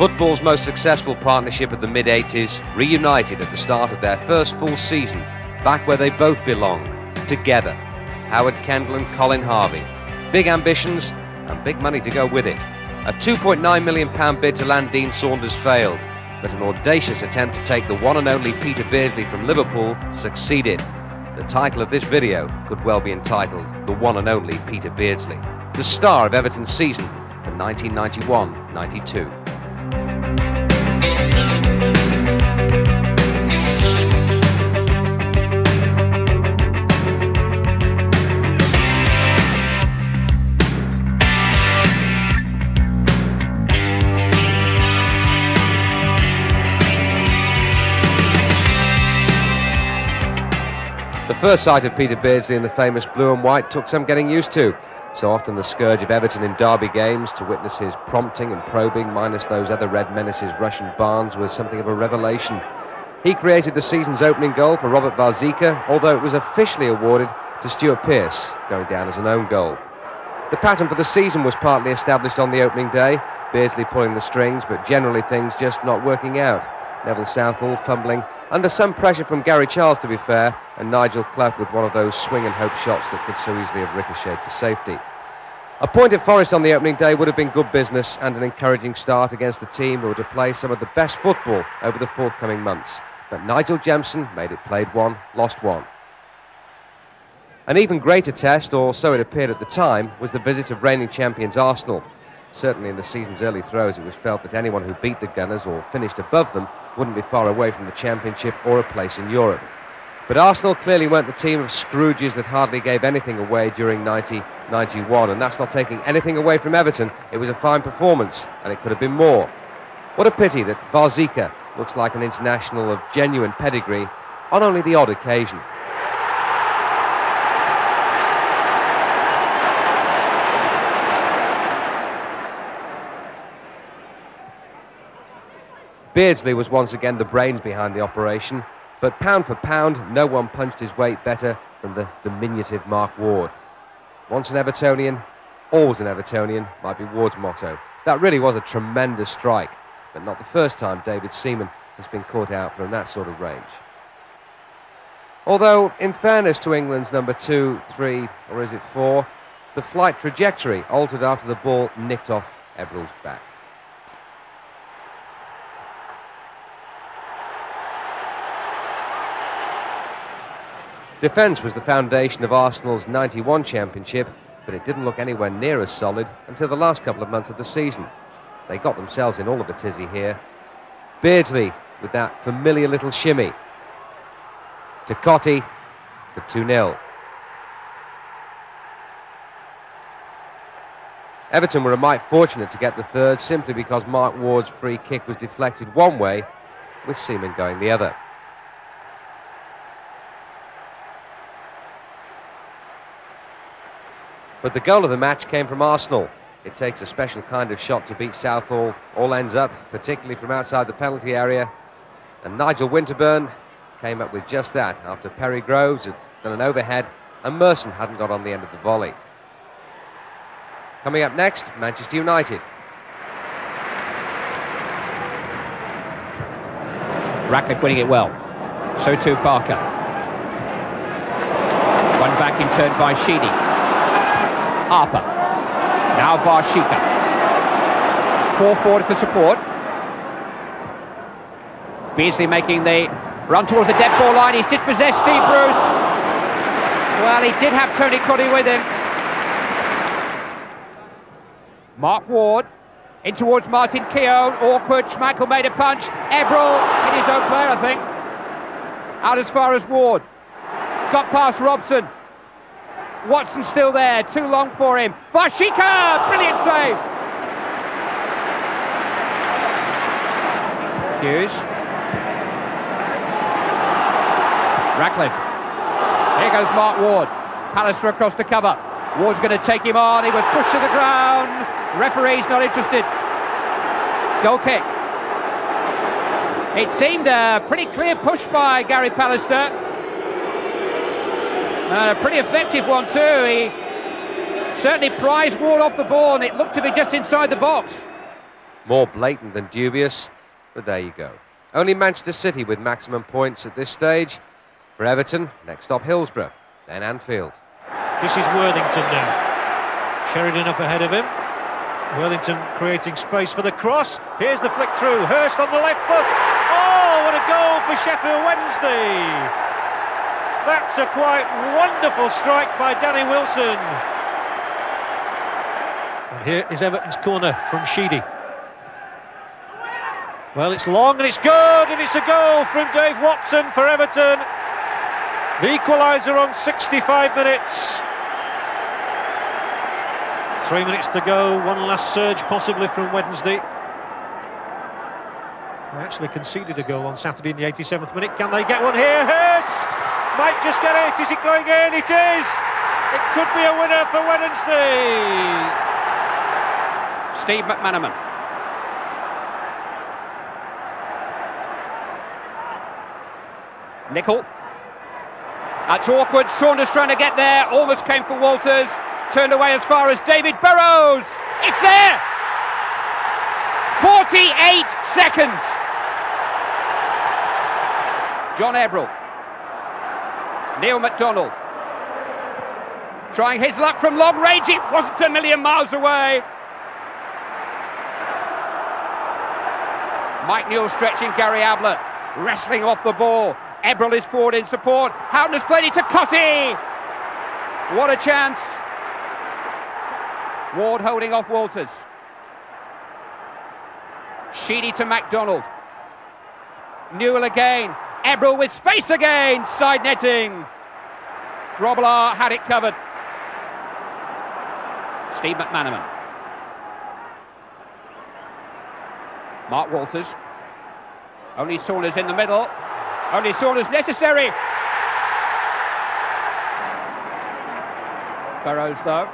Football's most successful partnership of the mid-80s reunited at the start of their first full season, back where they both belong, together. Howard Kendall and Colin Harvey. Big ambitions and big money to go with it. A £2.9 million bid to land Dean Saunders failed, but an audacious attempt to take the one and only Peter Beardsley from Liverpool succeeded. The title of this video could well be entitled The One and Only Peter Beardsley, the star of Everton's season for 1991-92. The first sight of Peter Beardsley in the famous blue and white took some getting used to. So often the scourge of Everton in derby games, to witness his prompting and probing, minus those other red menaces Russian Barnes, was something of a revelation. He created the season's opening goal for Robert Varzika, although it was officially awarded to Stuart Pearce, going down as an own goal. The pattern for the season was partly established on the opening day, Beardsley pulling the strings, but generally things just not working out. Neville Southall fumbling, under some pressure from Gary Charles to be fair, and Nigel Clough with one of those swing and hope shots that could so easily have ricocheted to safety. A point at Forest on the opening day would have been good business and an encouraging start against the team who were to play some of the best football over the forthcoming months. But Nigel Jemson made it played one, lost one. An even greater test, or so it appeared at the time, was the visit of reigning champions Arsenal. Certainly in the season's early throes it was felt that anyone who beat the Gunners or finished above them wouldn't be far away from the Championship or a place in Europe. But Arsenal clearly weren't the team of Scrooges that hardly gave anything away during 90-91, and that's not taking anything away from Everton. It was a fine performance, and it could have been more. What a pity that Varzika looks like an international of genuine pedigree on only the odd occasion. Beardsley was once again the brains behind the operation, but pound for pound, no one punched his weight better than the diminutive Mark Ward. Once an Evertonian, always an Evertonian, might be Ward's motto. That really was a tremendous strike, but not the first time David Seaman has been caught out from that sort of range. Although, in fairness to England's number 2, 3, or is it 4, the flight trajectory altered after the ball nicked off Everill's back. Defence was the foundation of Arsenal's 91 championship, but it didn't look anywhere near as solid until the last couple of months of the season. They got themselves in all of a tizzy here. Beardsley with that familiar little shimmy. To Cotti for 2-0. Everton were a mite fortunate to get the third simply because Mark Ward's free kick was deflected one way, with Seaman going the other. But the goal of the match came from Arsenal. It takes a special kind of shot to beat Southall. All ends up, particularly from outside the penalty area. And Nigel Winterburn came up with just that after Perry Groves had done an overhead and Merson hadn't got on the end of the volley. Coming up next, Manchester United. Ratcliffe winning it well. So too Parker. One back in turn by Sheedy. Harper, now Varzika, 4 forward for support. Beardsley making the run towards the dead ball line. He's dispossessed Steve Bruce. Well, he did have Tony Cotti with him. Mark Ward in towards Martin Keown. Awkward. Schmeichel made a punch. Ebrel in his own player, I think. Out as far as Ward. Got past Robson. Watson still there, too long for him. Varzika, brilliant save. Hughes. Ratcliffe. Here goes Mark Ward. Pallister across the cover. Ward's going to take him on. He was pushed to the ground. Referee's not interested. Goal kick. It seemed a pretty clear push by Gary Pallister. A pretty effective one too. He certainly prized Ward off the ball and it looked to be just inside the box. More blatant than dubious, but there you go. Only Manchester City with maximum points at this stage. For Everton, next stop Hillsborough, then Anfield. This is Worthington now. Sheridan up ahead of him. Worthington creating space for the cross. Here's the flick through. Hurst on the left foot. Oh, what a goal for Sheffield Wednesday! That's a quite wonderful strike by Danny Wilson. And here is Everton's corner from Sheedy. Well, it's long and it's good, and it's a goal from Dave Watson for Everton. The equaliser on 65 minutes. 3 minutes to go, one last surge possibly from Wednesday. They actually conceded a goal on Saturday in the 87th minute. Can they get one here? Hurst might just get it. Is it going in? It is! It could be a winner for Wednesday. Steve McManaman. Nickel. That's awkward. Saunders trying to get there. Almost came for Walters. Turned away as far as David Burrows. It's there! 48 seconds. John Ebrell. Neil MacDonald. Trying his luck from long range. It wasn't a million miles away. Mike Newell stretching Gary Ablett. Wrestling off the ball. Ebrell is forward in support. Houghton has played it to Cotty. What a chance. Ward holding off Walters. Sheedy to MacDonald. Newell again. Ebrell with space again. Side netting. Grobbelaar had it covered. Steve McManaman. Mark Walters. Only Saunders in the middle. Only Saunders necessary. Burrows though.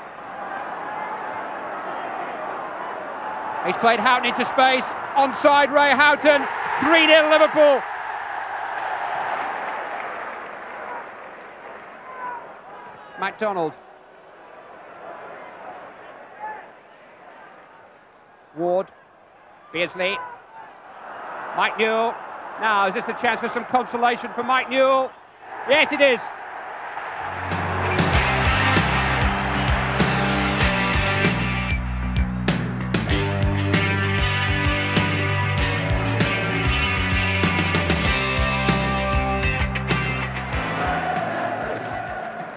He's played Houghton into space. Onside Ray Houghton. 3-0 Liverpool. MacDonald. Ward. Beardsley. Mike Newell. Now, is this the chance for some consolation for Mike Newell? Yes, it is.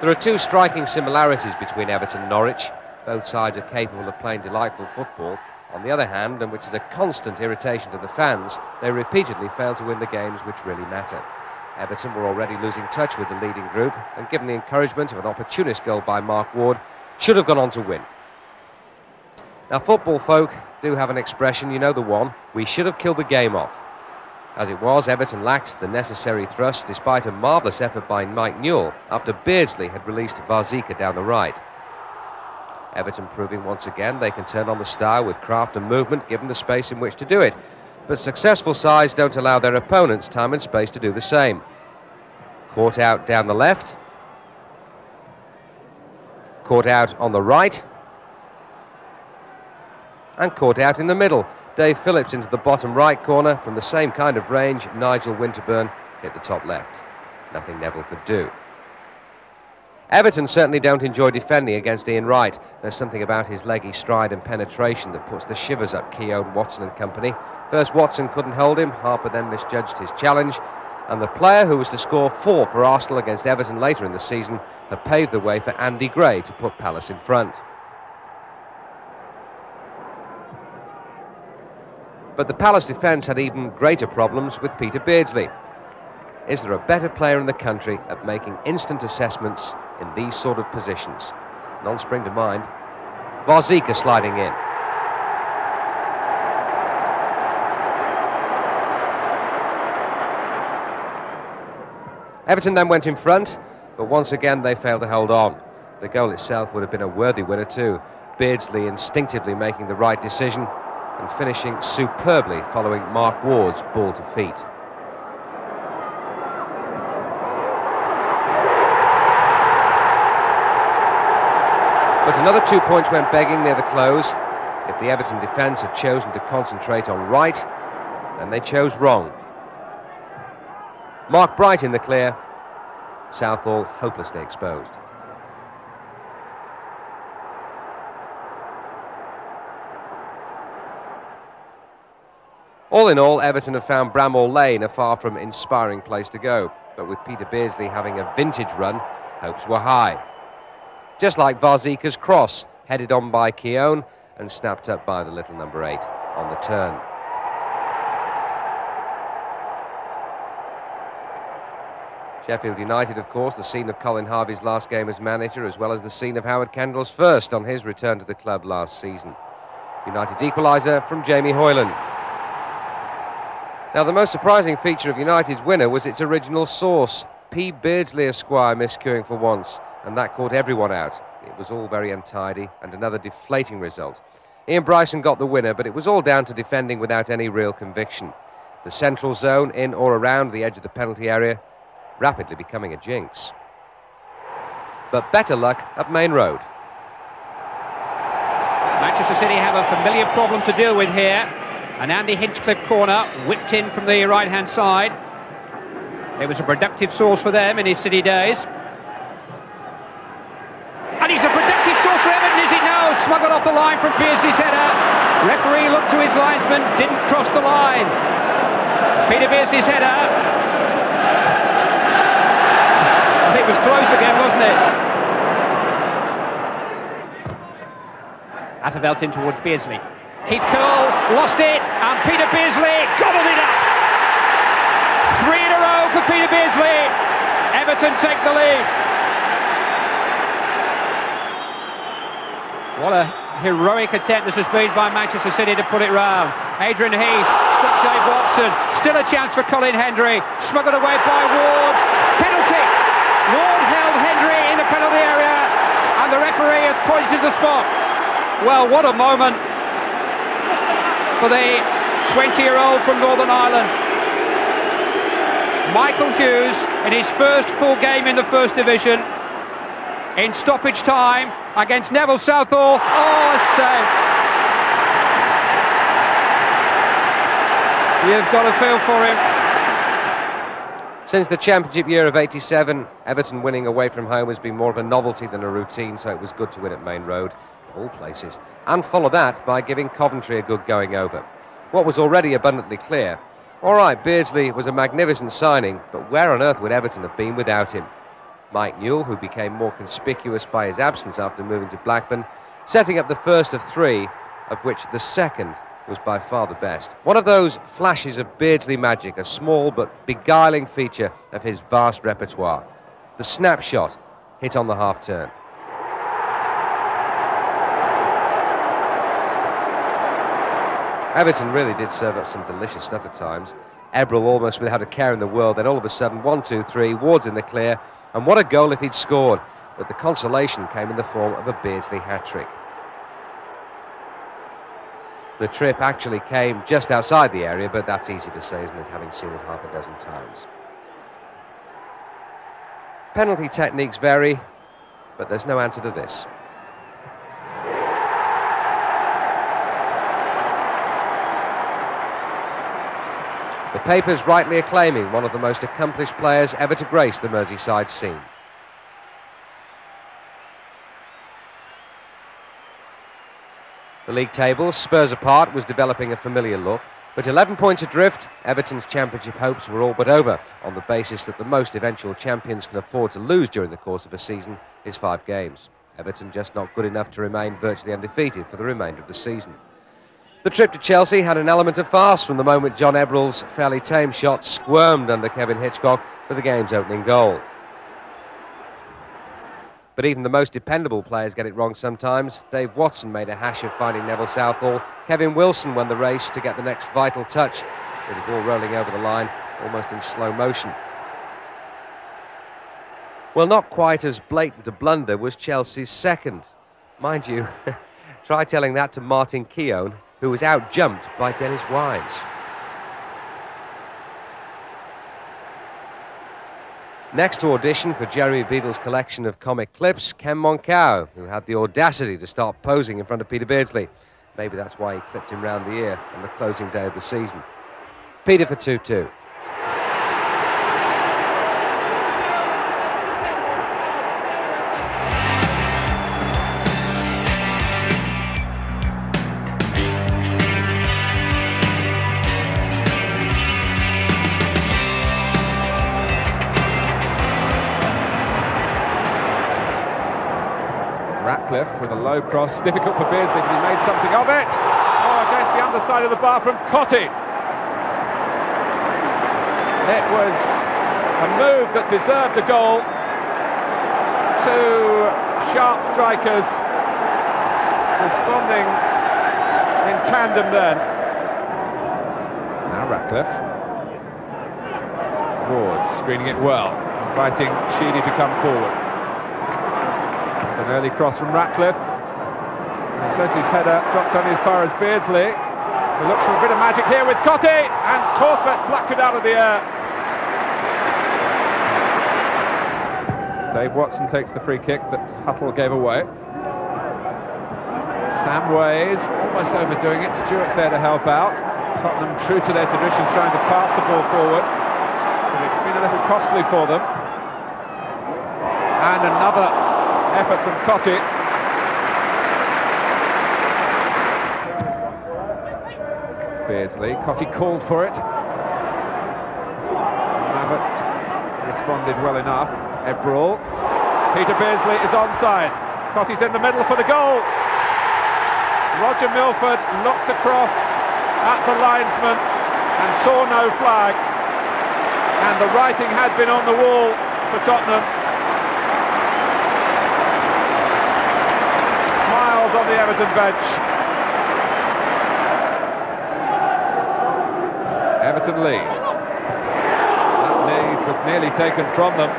There are two striking similarities between Everton and Norwich. Both sides are capable of playing delightful football. On the other hand, and which is a constant irritation to the fans, they repeatedly fail to win the games which really matter. Everton were already losing touch with the leading group, and given the encouragement of an opportunist goal by Mark Ward, should have gone on to win. Now, football folk do have an expression, you know the one, we should have killed the game off. As it was, Everton lacked the necessary thrust despite a marvellous effort by Mike Newell after Beardsley had released Varzika down the right. Everton proving once again they can turn on the style with craft and movement given the space in which to do it. But successful sides don't allow their opponents time and space to do the same. Caught out down the left. Caught out on the right. And caught out in the middle. Dave Phillips into the bottom right corner. From the same kind of range, Nigel Winterburn hit the top left. Nothing Neville could do. Everton certainly don't enjoy defending against Ian Wright. There's something about his leggy stride and penetration that puts the shivers up Keown, Watson and company. First Watson couldn't hold him, Harper then misjudged his challenge, and the player who was to score 4 for Arsenal against Everton later in the season had paved the way for Andy Gray to put Palace in front. But the Palace defence had even greater problems with Peter Beardsley. Is there a better player in the country at making instant assessments in these sort of positions? None spring to mind. Varzika sliding in. Everton then went in front, but once again they failed to hold on. The goal itself would have been a worthy winner too. Beardsley instinctively making the right decision and finishing superbly following Mark Ward's ball to feet. But another 2 points went begging near the close. If the Everton defence had chosen to concentrate on right, then they chose wrong. Mark Bright in the clear. Southall hopelessly exposed. All in all, Everton have found Bramall Lane a far from inspiring place to go. But with Peter Beardsley having a vintage run, hopes were high. Just like Varzika's cross, headed on by Keown and snapped up by the little number 8 on the turn. Sheffield United, of course, the scene of Colin Harvey's last game as manager, as well as the scene of Howard Kendall's first on his return to the club last season. United's equaliser from Jamie Hoyland. Now, the most surprising feature of United's winner was its original source. P. Beardsley Esquire miscuing for once, and that caught everyone out. It was all very untidy, and another deflating result. Ian Bryson got the winner, but it was all down to defending without any real conviction. The central zone, in or around the edge of the penalty area, rapidly becoming a jinx. But better luck at Main Road. Manchester City have a familiar problem to deal with here. An Andy Hinchcliffe corner whipped in from the right-hand side. It was a productive source for them in his City days. And he's a productive source for Everton, is it now? Smuggled off the line from Beardsley's header. Referee looked to his linesman, didn't cross the line. Peter Beardsley's header. It was close again, wasn't it? Atterveld in towards Beardsley. Keith Curl lost it, and Peter Beardsley gobbled it up. 3 in a row for Peter Beardsley. Everton take the lead. What a heroic attempt this has been by Manchester City to put it round. Adrian Heath struck Dave Watson. Still a chance for Colin Hendry. Smuggled away by Ward. Penalty. Ward held Hendry in the penalty area, and the referee has pointed to the spot. Well, what a moment for the 20-year-old from Northern Ireland. Michael Hughes, in his first full game in the First Division, in stoppage time against Neville Southall. Oh, it's saved. You've got to feel for him. Since the championship year of '87, Everton winning away from home has been more of a novelty than a routine, so it was good to win at Main Road, of all places, and follow that by giving Coventry a good going over. What was already abundantly clear: all right, Beardsley was a magnificent signing, but where on earth would Everton have been without him? Mike Newell, who became more conspicuous by his absence after moving to Blackburn, setting up the first of 3, of which the second was by far the best. One of those flashes of Beardsley magic, a small but beguiling feature of his vast repertoire. The snapshot hit on the half-turn. Everton really did serve up some delicious stuff at times. Ebrel almost without a care in the world, then all of a sudden 1, 2, 3, Ward's in the clear, and what a goal if he'd scored. But the consolation came in the form of a Beardsley hat-trick. The trip actually came just outside the area, but that's easy to say, isn't it, having seen it half a dozen times. Penalty techniques vary, but there's no answer to this. The papers rightly acclaiming one of the most accomplished players ever to grace the Merseyside scene. The league table, Spurs apart, was developing a familiar look, but 11 points adrift, Everton's championship hopes were all but over, on the basis that the most eventual champions can afford to lose during the course of a season is 5 games. Everton just not good enough to remain virtually undefeated for the remainder of the season. The trip to Chelsea had an element of farce from the moment John Ebrel's fairly tame shot squirmed under Kevin Hitchcock for the game's opening goal. But even the most dependable players get it wrong sometimes. Dave Watson made a hash of finding Neville Southall. Kevin Wilson won the race to get the next vital touch, with the ball rolling over the line almost in slow motion. Well, not quite as blatant a blunder was Chelsea's second. Mind you, try telling that to Martin Keown, who was out-jumped by Dennis Wise. Next to audition for Jeremy Beadle's collection of comic clips, Ken Moncao, who had the audacity to start posing in front of Peter Beardsley. Maybe that's why he clipped him round the ear on the closing day of the season. Peter for 2-2. With a low cross, difficult for Beardsley, but he made something of it. Oh, against the underside of the bar from Cotti. It was a move that deserved a goal. Two sharp strikers responding in tandem then. Now Ratcliffe. Ward screening it well, inviting Sheedy to come forward. It's an early cross from Ratcliffe. And Sedgley's header drops only as far as Beardsley, who looks for a bit of magic here with Cotti, and Torsvet plucked it out of the air. Dave Watson takes the free kick that Huttle gave away. Sam Ways almost overdoing it. Stewart's there to help out. Tottenham, true to their traditions, trying to pass the ball forward, but it's been a little costly for them. And another effort from Cotti. Beardsley, Cotti called for it. Mabbott responded well enough. Ebrel. Peter Beardsley is onside. Cotti's in the middle for the goal. Roger Milford looked across at the linesman and saw no flag. And the writing had been on the wall for Tottenham. On the Everton bench. Everton lead. That lead was nearly taken from them.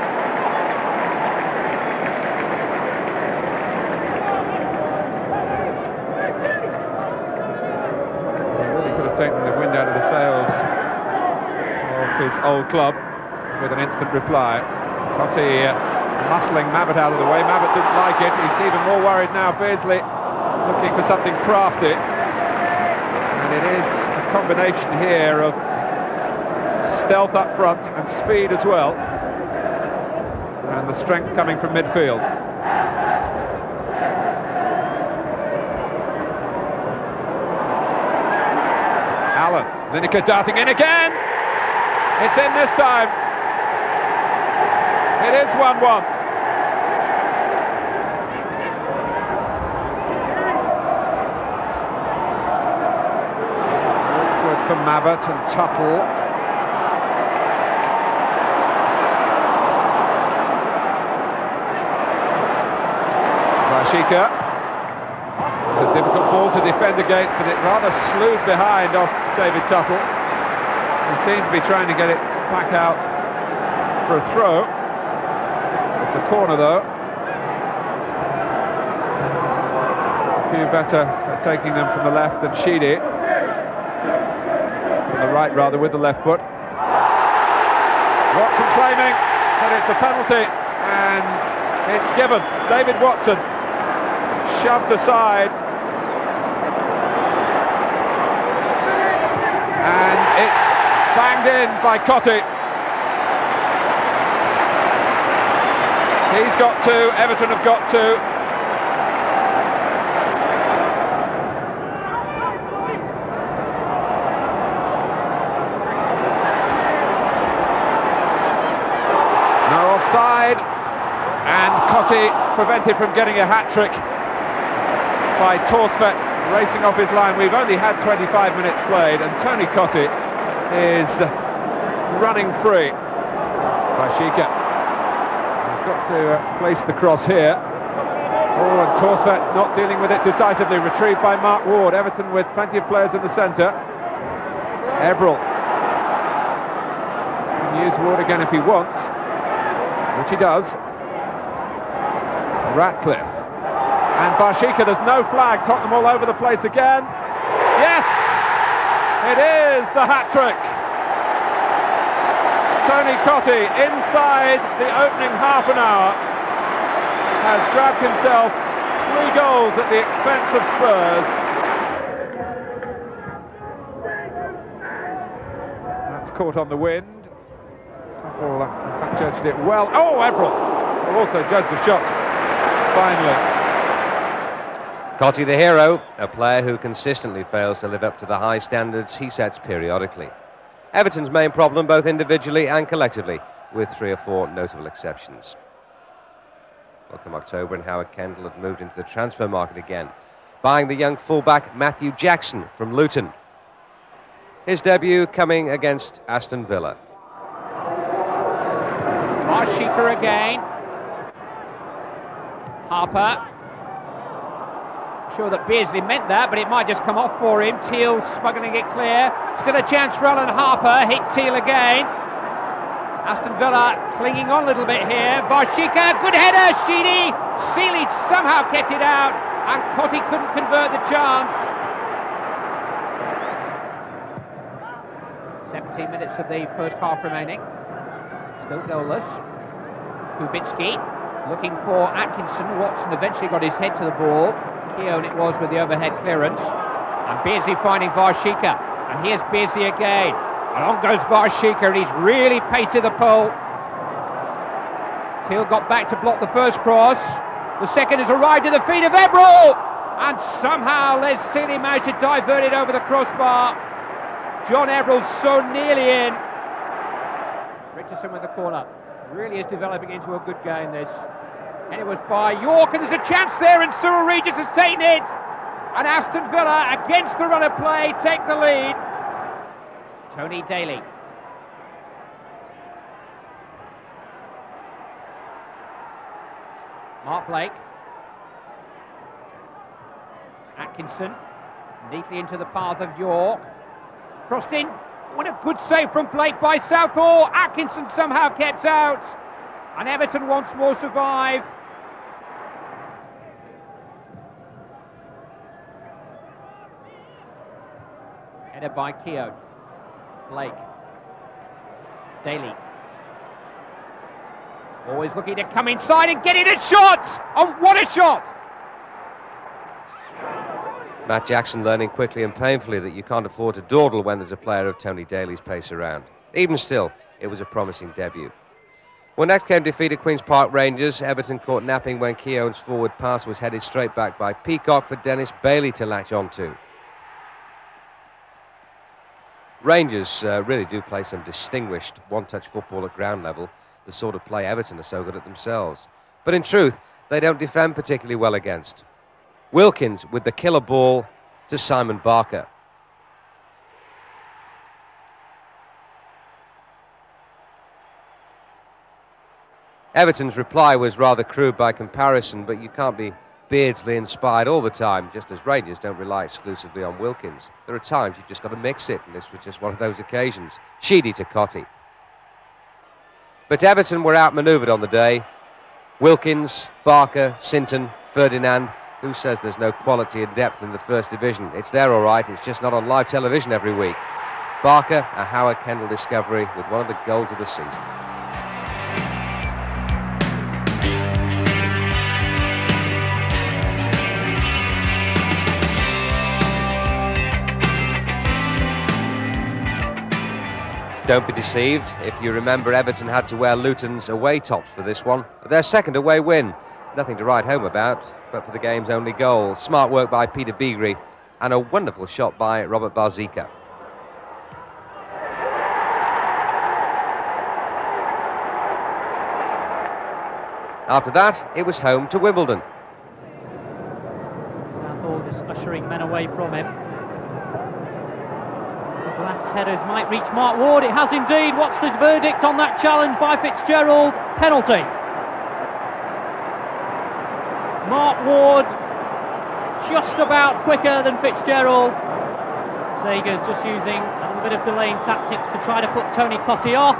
He really could have taken the wind out of the sails of his old club with an instant reply. Cotti muscling Mabbott out of the way. Mabbott didn't like it. He's even more worried now. Beardsley looking for something crafty, and it is a combination here of stealth up front and speed as well, and the strength coming from midfield. Allen, Lineker darting in again. It's in this time. It is 1-1. For Mabbott and Tuttle. Vashika. It's a difficult ball to defend against, and it rather slewed behind off David Tuttle. He seemed to be trying to get it back out for a throw. It's a corner though. A few better at taking them from the left than Sheedy. The right rather, with the left foot. Watson claiming that it's a penalty, and it's given. David Watson shoved aside, and it's banged in by Cotti. He's got two, Everton have got two. Side, and Cotti prevented from getting a hat-trick by Torsvet racing off his line. We've only had 25 minutes played, and Tony Cotti is running free. Vashika has got to place the cross here. Oh, and Torsvet's not dealing with it decisively. Retrieved by Mark Ward. Everton with plenty of players in the centre. Ebrel can use Ward again if he wants, which he does. Ratcliffe and Vashika. There's no flag. Tottenham all over the place again. Yes, it is the hat-trick. Tony Cotti, inside the opening half an hour, has grabbed himself 3 goals at the expense of Spurs. caught on the wind. Tackle, in fact, judged it well. Oh, Everton will also judge the shot, finally. Cotti the hero, a player who consistently fails to live up to the high standards he sets periodically. Everton's main problem, both individually and collectively, with 3 or 4 notable exceptions. Well, come October, and Howard Kendall had moved into the transfer market again, buying the young fullback Matthew Jackson from Luton. His debut coming against Aston Villa. Marshika again. Harper. Sure that Beardsley meant that, but it might just come off for him. Teal smuggling it clear. Still a chance for Alan Harper. Hit Teal again. Aston Villa clinging on a little bit here. Marshika, good header. Sheedy. Seeley somehow kept it out, and Cotti couldn't convert the chance. 17 minutes of the first half remaining. Still goalless. Kubicki looking for Atkinson. Watson eventually got his head to the ball. Keown it was with the overhead clearance. And Beardsley finding Varshika. And here's Beardsley again. And on goes Varshika, and he's really pated the pole. Teal got back to block the first cross. The second has arrived at the feet of Ebrel. And somehow Les Seeley managed to divert it over the crossbar. John Ebrel's so nearly in. Richardson with the corner. Really is developing into a good game, this. And it was by York, and there's a chance there, and Cyril Regis has taken it. And Aston Villa, against the run of play, take the lead. Tony Daly. Mark Blake. Atkinson, neatly into the path of York. Crossed in. What a good save from Blake by Southall. Atkinson somehow kept out. And Everton once more survive. Headed by Keown. Blake. Daly. Always looking to come inside and get it at shots. And what a shot! Matt Jackson learning quickly and painfully that you can't afford to dawdle when there's a player of Tony Daly's pace around. Even still, it was a promising debut. When next came defeat at Queen's Park Rangers, Everton caught napping when Keown's forward pass was headed straight back by Peacock for Dennis Bailey to latch onto. Rangers really do play some distinguished one-touch football at ground level, the sort of play Everton are so good at themselves. But in truth, they don't defend particularly well against. Wilkins with the killer ball to Simon Barker. Everton's reply was rather crude by comparison, but you can't be Beardsley inspired all the time, just as Rangers don't rely exclusively on Wilkins. There are times you've just got to mix it, and this was just one of those occasions. Sheedy to Cotti. But Everton were outmanoeuvred on the day. Wilkins, Barker, Sinton, Ferdinand. Who says there's no quality and depth in the First Division? It's there all right, it's just not on live television every week. Barker, a Howard Kendall discovery with one of the goals of the season. Don't be deceived if you remember Everton had to wear Luton's away tops for this one. Their second away win. Nothing to write home about, but for the game's only goal. Smart work by Peter Beagrie and a wonderful shot by Robert Barzika. After that, it was home to Wimbledon. Southall just ushering men away from him. The glance headers might reach Mark Ward. It has indeed. What's the verdict on that challenge by Fitzgerald? Penalty. Mark Ward just about quicker than Fitzgerald. Sager's just using a little bit of delaying tactics to try to put Tony Cotti off,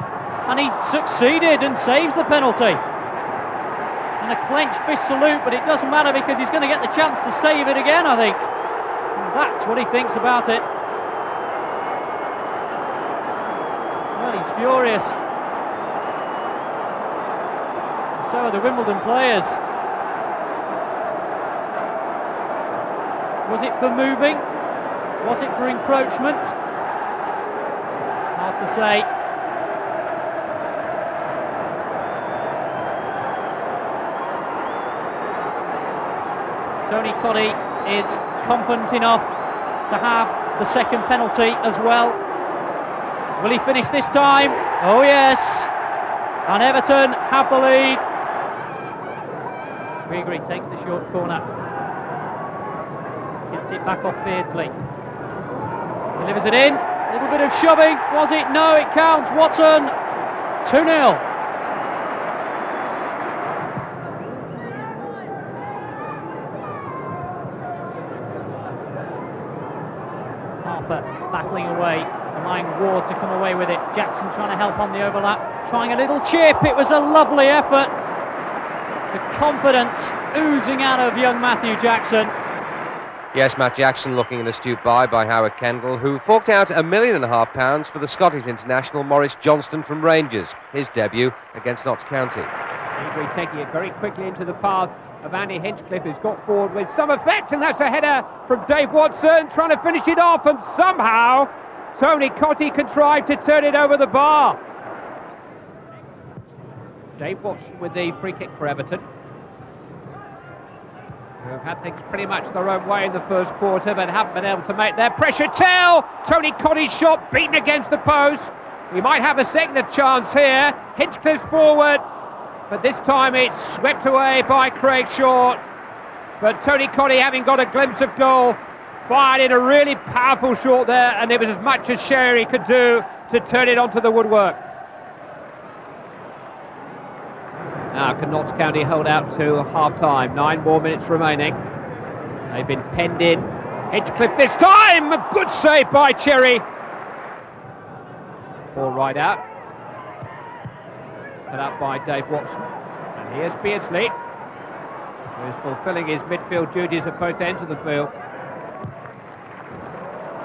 and he succeeded and saves the penalty. And a clenched fist salute, but it doesn't matter because he's going to get the chance to save it again, I think. And that's what he thinks about it. Well, he's furious. And so are the Wimbledon players. Was it for moving? Was it for encroachment? Hard to to say. Tony Cottee is confident enough to have the second penalty as well. Will he finish this time? Oh yes! And Everton have the lead. Beagrie takes the short corner. Gets it back off Beardsley. Delivers it in. A little bit of shoving. Was it? No, it counts. Watson. 2-0. Harper battling away, allowing Ward to come away with it. Jackson trying to help on the overlap, trying a little chip. It was a lovely effort. The confidence oozing out of young Matthew Jackson. Yes, Matt Jackson looking an astute buy by Howard Kendall, who forked out £1.5 million for the Scottish international Maurice Johnston from Rangers, his debut against Notts County. Beagrie taking it very quickly into the path of Andy Hinchcliffe, who's got forward with some effect, and that's a header from Dave Watson, trying to finish it off, and somehow Tony Cottee contrived to turn it over the bar. Dave Watson with the free kick for Everton, who've had things pretty much their own way in the first quarter, but haven't been able to make their pressure tell. Tony Cottee's shot beaten against the post. We might have a second chance here. Hinchcliffe forward, but this time it's swept away by Craig Short. But Tony Cottee, having got a glimpse of goal, fired in a really powerful shot there, and it was as much as Sherry could do to turn it onto the woodwork. Now can Notts County hold out to half-time? 9 more minutes remaining. They've been penned in. Hinchcliffe this time! A good save by Cherry. Ball right out. Put up by Dave Watson. And here's Beardsley, who is fulfilling his midfield duties at both ends of the field.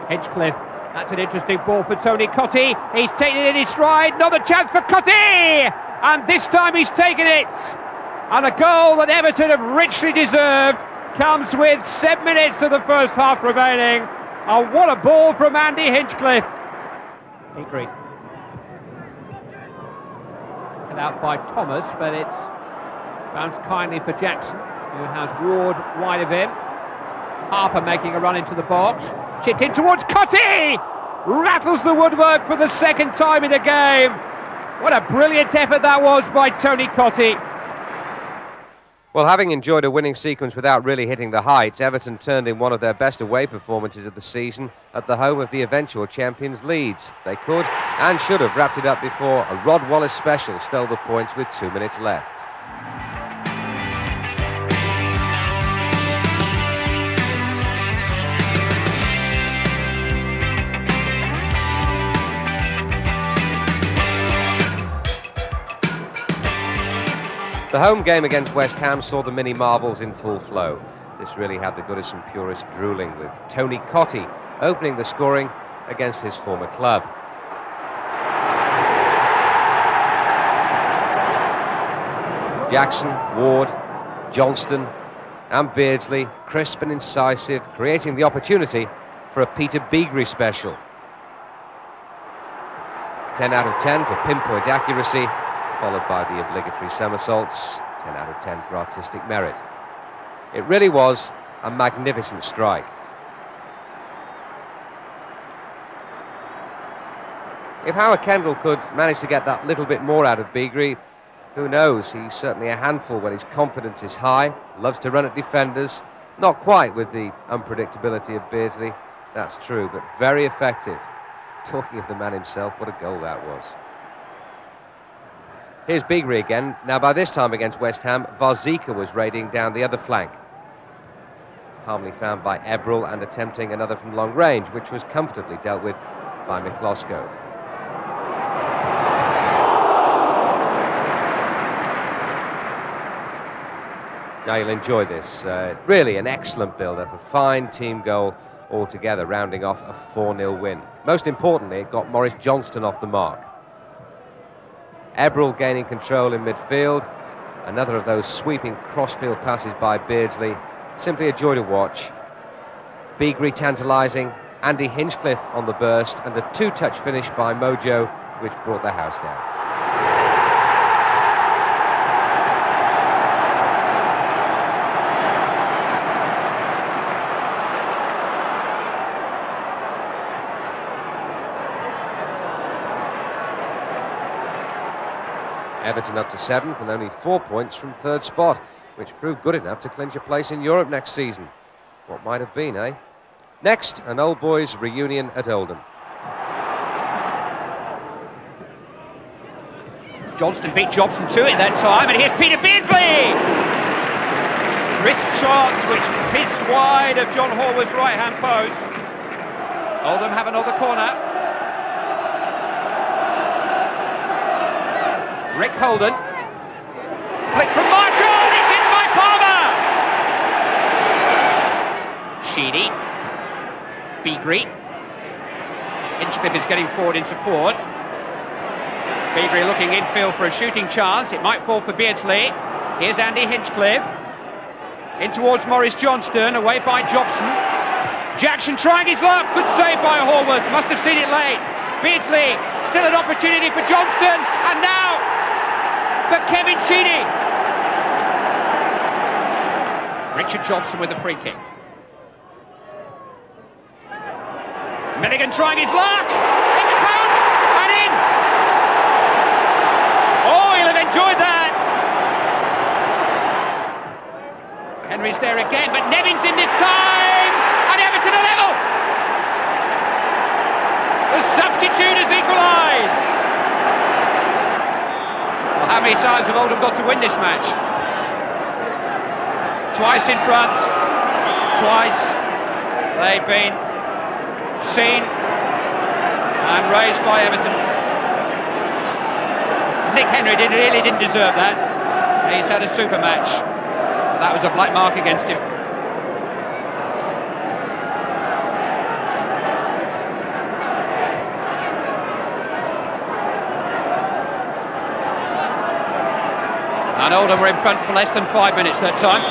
Hinchcliffe, that's an interesting ball for Tony Cottee. He's taken it in his stride. Another chance for Cottee! And this time he's taken it. And a goal that Everton have richly deserved comes with 7 minutes of the first half remaining. And what a ball from Andy Hinchcliffe. Beagrie. Cut out by Thomas, but it's bounced kindly for Jackson, who has Ward wide of him. Harper making a run into the box. Chipped in towards Cottee! Rattles the woodwork for the second time in the game. What a brilliant effort that was by Tony Cottee. Well, having enjoyed a winning sequence without really hitting the heights, Everton turned in one of their best away performances of the season at the home of the eventual champions Leeds. They could and should have wrapped it up before a Rod Wallace special stole the points with 2 minutes left. The home game against West Ham saw the mini marbles in full flow. This really had the Goodison purists drooling, with Tony Cottee opening the scoring against his former club. Jackson, Ward, Johnston and Beardsley, crisp and incisive, creating the opportunity for a Peter Beagrie special. 10 out of 10 for pinpoint accuracy, followed by the obligatory somersaults. 10 out of 10 for artistic merit. It really was a magnificent strike. If Howard Kendall could manage to get that little bit more out of Beagrie, who knows? He's certainly a handful when his confidence is high, loves to run at defenders, not quite with the unpredictability of Beardsley, that's true, but very effective. Talking of the man himself, what a goal that was. Here's Beagrie again. Now, by this time against West Ham, Varzika was raiding down the other flank. Calmly found by Ebrel and attempting another from long range, which was comfortably dealt with by Miklosko. Now you'll enjoy this. Really an excellent build-up, a fine team goal altogether, rounding off a 4-0 win. Most importantly, it got Maurice Johnston off the mark. Ebrel gaining control in midfield. Another of those sweeping crossfield passes by Beardsley. Simply a joy to watch. Beagrie tantalising, Andy Hinchcliffe on the burst, and a two-touch finish by Mojo, which brought the house down. Everton up to 7th and only 4 points from 3rd spot, which proved good enough to clinch a place in Europe next season. What might have been, eh? Next, an old boys reunion at Oldham. Johnston beat Jobson to it that time, and here's Peter Beardsley! Crisp shot which fizzed wide of John Horwood's right-hand post. Oldham have another corner. Rick Holden. Flick from Marshall, it's in by Palmer! Sheedy. Beagrie. Hinchcliffe is getting forward in support. Beagrie looking infield for a shooting chance. It might fall for Beardsley. Here's Andy Hinchcliffe. In towards Maurice Johnston, away by Jobson. Jackson trying his luck. Good save by Horwood. Must have seen it late. Beardsley, still an opportunity for Johnston. And now for Kevin Sheedy. Richard Jobson with the free kick. Milligan trying his luck. In the pounce and in. Oh, he'll have enjoyed that. Henry's there again, but Nevin's in this time. And Everton are level. The substitute has equalised. Well, how many times have Oldham got to win this match? Twice in front. Twice they've been seen and raised by Everton. Nick Henry really didn't deserve that. He's had a super match. That was a black mark against him. And Oldham were in front for less than 5 minutes that time.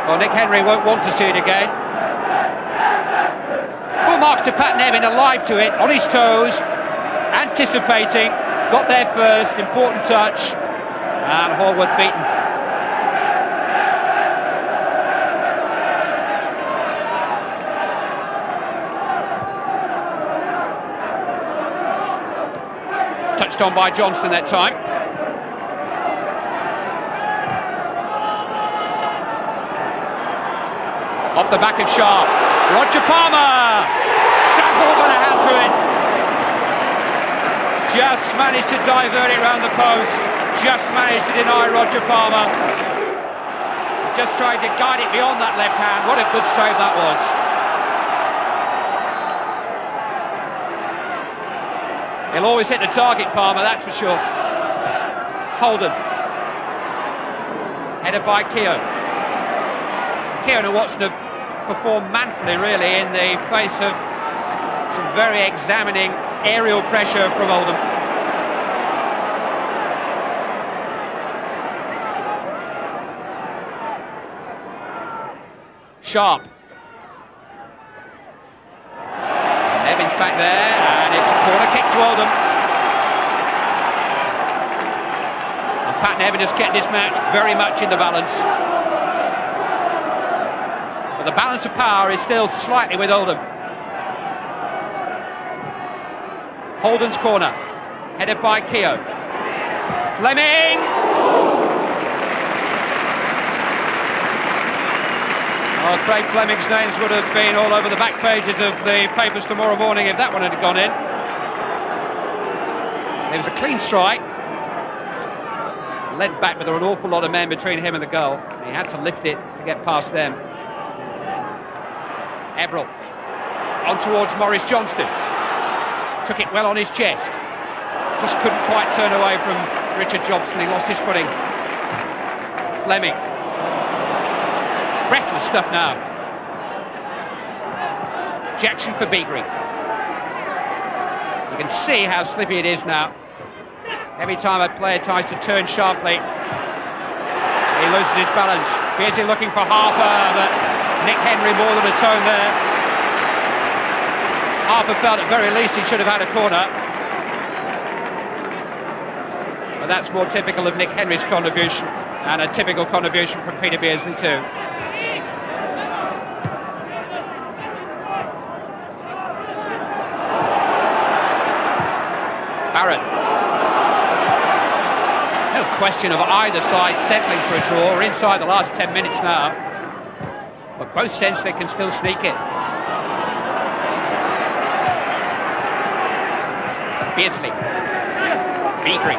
Well, Nick Henry won't want to see it again. Full marks to Pat Nevin, alive to it, on his toes, anticipating, got there first, important touch, and Horwood beaten. Touched on by Johnston that time. Off the back of Sharp. Roger Palmer! Sample got a hand to it. Just managed to divert it round the post. Just managed to deny Roger Palmer. Just tried to guide it beyond that left hand. What a good save that was. He'll always hit the target, Palmer, that's for sure. Holden. Headed by Keown. Keown and Watson have performed manfully, really, in the face of some very examining aerial pressure from Oldham. Sharp. Nevin's back there, and it's a corner kick to Oldham. And Pat Nevin has kept this match very much in the balance. But the balance of power is still slightly with Oldham. Holden's corner, headed by Keown. Fleming! Oh, Craig Fleming's names would have been all over the back pages of the papers tomorrow morning if that one had gone in. It was a clean strike. Led back, but there were an awful lot of men between him and the goal. He had to lift it to get past them. Everett on towards Maurice Johnston. Took it well on his chest. Just couldn't quite turn away from Richard Jobson. He lost his footing. Fleming. Breathless stuff now. Jackson for Beagrie. You can see how slippy it is now. Every time a player tries to turn sharply, He loses his balance. Beardsley looking for Harper, but Nick Henry more than a tone there. Harper felt at very least he should have had a corner. But that's more typical of Nick Henry's contribution, and a typical contribution from Peter Beardsley too. Barrett. No question of either side settling for a draw. We're inside the last 10 minutes now, but both sense they can still sneak it. Beardsley. Beagrie.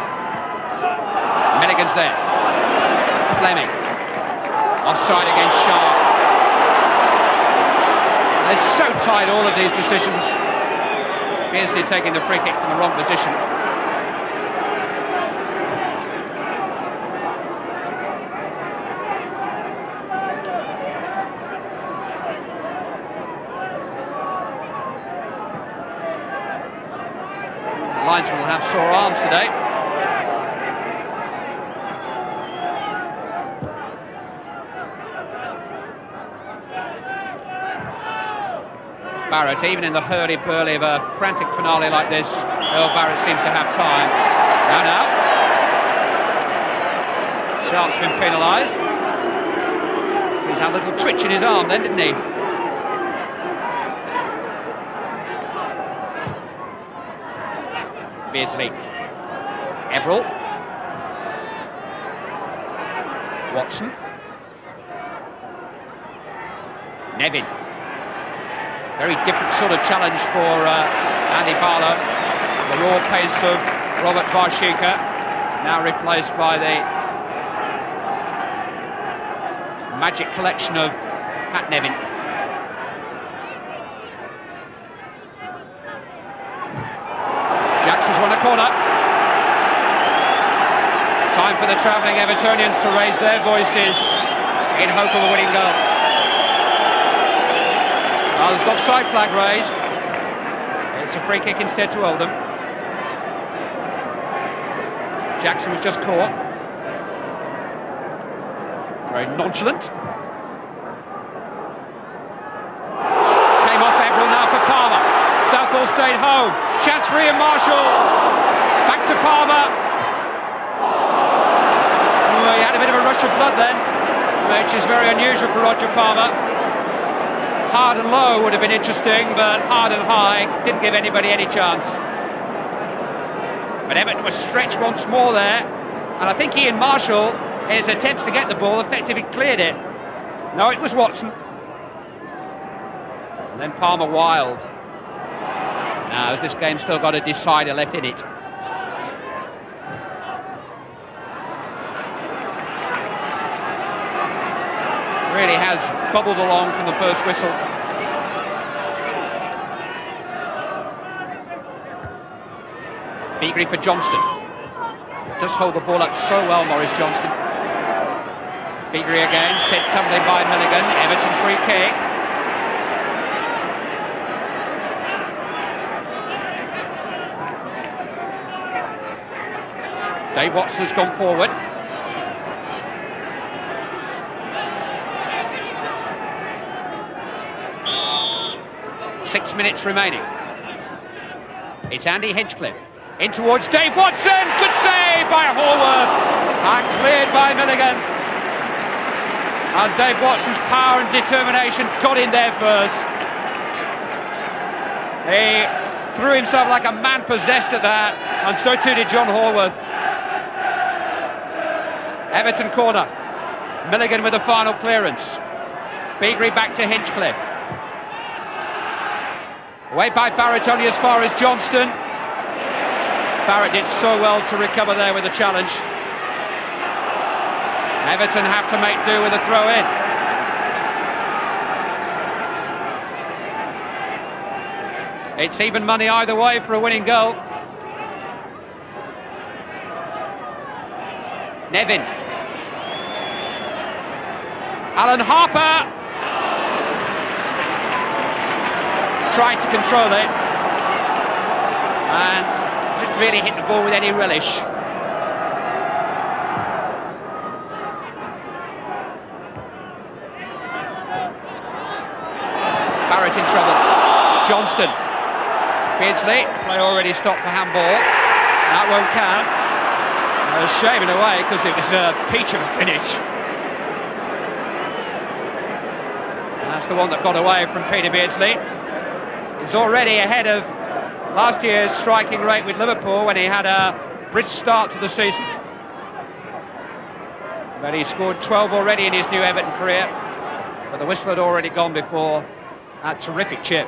Milligan's there. Fleming. Offside against Sharp. They're so tight, all of these decisions. Beardsley taking the free kick from the wrong position. The linesman will have sore arms today. Barrett, even in the hurly-burly of a frantic finale like this, Earl Barrett seems to have time. Now. Sharp's been penalised. He's had a little twitch in his arm then, didn't he? Beardsley. Everall. Watson. Nevin. Very different sort of challenge for Andy Barlow. The raw pace of Robert Varshuka, now replaced by the magic collection of Pat Nevin. Jackson's won a corner. Time for the travelling Evertonians to raise their voices in hope of a winning goal. There's an offside flag raised. It's a free kick instead to Oldham. Jackson was just caught. Very nonchalant. Came off Everall now for Palmer. Southall stayed home. Chance for Ian Marshall. Back to Palmer. Oh, he had a bit of a rush of blood then, which is very unusual for Roger Palmer. Hard and low would have been interesting, but hard and high didn't give anybody any chance. But Everton was stretched once more there, and I think Ian Marshall, in his attempts to get the ball, effectively cleared it. No, it was Watson. And then Palmer wild. Now, has this game still got a decider left in it? Really has bubbled along from the first whistle. Beagrie for Johnston. Does hold the ball up so well, Maurice Johnston. Beagrie again, sent tumbling by Milligan. Everton free kick. Dave Watson has gone forward. .6 minutes remaining. It's Andy Hinchcliffe. In towards Dave Watson. Good save by Hallworth. And cleared by Milligan. And Dave Watson's power and determination got in there first. He threw himself like a man possessed at that. And so too did John Hallworth. Everton corner. Milligan with the final clearance. Beagrie back to Hinchcliffe. Away by Barrett only as far as Johnston. Barrett did so well to recover there with the challenge. Everton have to make do with a throw-in. It's even money either way for a winning goal. Nevin. Alan Harper. Tried to control it and didn't really hit the ball with any relish. Barrett in trouble. Johnston. Beardsley, play already stopped for handball. That won't count. A shame in a way, because it was a peach of a finish. And that's the one that got away from Peter Beardsley. He's already ahead of last year's striking rate with Liverpool when he had a brisk start to the season. But he scored 12 already in his new Everton career. But the whistle had already gone before that terrific chip.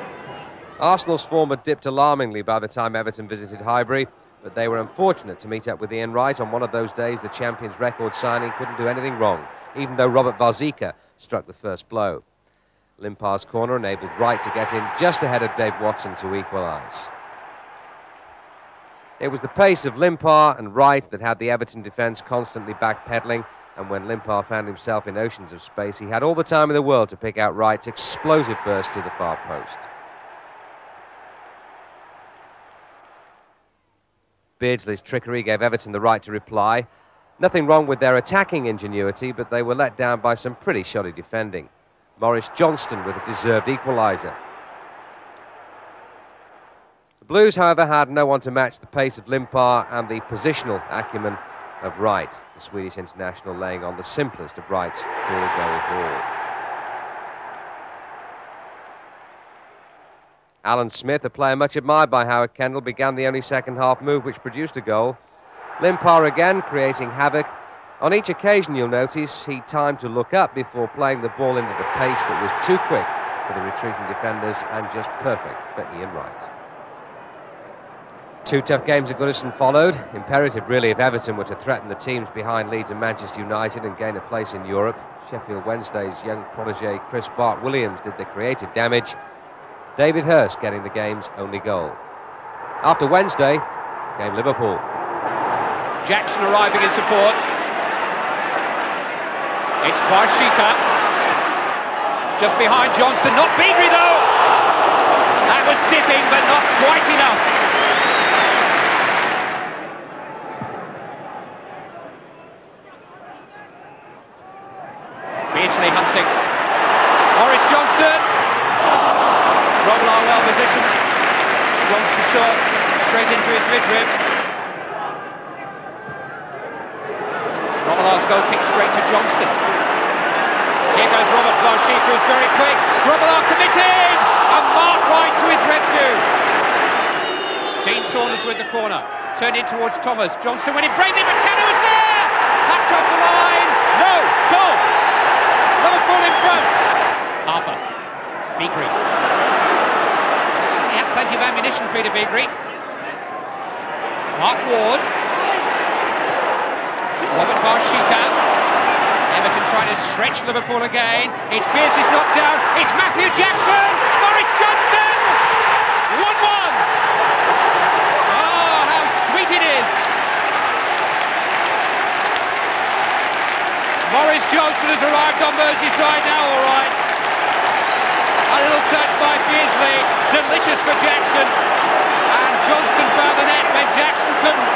Arsenal's form had dipped alarmingly by the time Everton visited Highbury, but they were unfortunate to meet up with Ian Wright on one of those days the champions' record signing couldn't do anything wrong, even though Robert Warzika struck the first blow. Limpar's corner enabled Wright to get in just ahead of Dave Watson to equalise. It was the pace of Limpar and Wright that had the Everton defence constantly backpedalling, and when Limpar found himself in oceans of space, he had all the time in the world to pick out Wright's explosive burst to the far post. Beardsley's trickery gave Everton the right to reply. Nothing wrong with their attacking ingenuity, but they were let down by some pretty shoddy defending. Maurice Johnston with a deserved equaliser. The Blues, however, had no one to match the pace of Limpar and the positional acumen of Wright, the Swedish international laying on the simplest of Wright's full-goal ball. Alan Smith, a player much admired by Howard Kendall, began the only second-half move which produced a goal. Limpar again creating havoc. On each occasion, you'll notice, he timed to look up before playing the ball into the pace that was too quick for the retreating defenders and just perfect for Ian Wright. Two tough games at Goodison followed. Imperative, really, if Everton were to threaten the teams behind Leeds and Manchester United and gain a place in Europe. Sheffield Wednesday's young protege Chris Bart-Williams did the creative damage. David Hurst getting the game's only goal. After Wednesday came Liverpool. Jackson arriving in support. It's Warzika. Just behind Johnson, not Beagry though! That was dipping, but not quite enough. Beardsley hunting. Maurice Johnston. Roblar well positioned. Johnson shot straight into his midrib. Roblar's goal kick straight to Johnston. Here goes Robert Warzika, who's very quick. Roblar committed! And Mark Wright to his rescue. Dean Saunders with the corner. Turned in towards Thomas. Johnston went in bravely, but Tanner was there! Hacked off the line. No! Goal! Liverpool in front. Harper. Beagry. He had plenty of ammunition, Peter Beagry. Mark Ward. Robert Warzika. Everton trying to stretch Liverpool again. It's Beardsley's knocked down. It's Matthew Jackson. Maurice Johnston. 1-1. Oh, how sweet it is. Maurice Johnston has arrived on Merseyside now, all right. A little touch by Beardsley. Delicious for Jackson. And Johnston found the net when Jackson couldn't.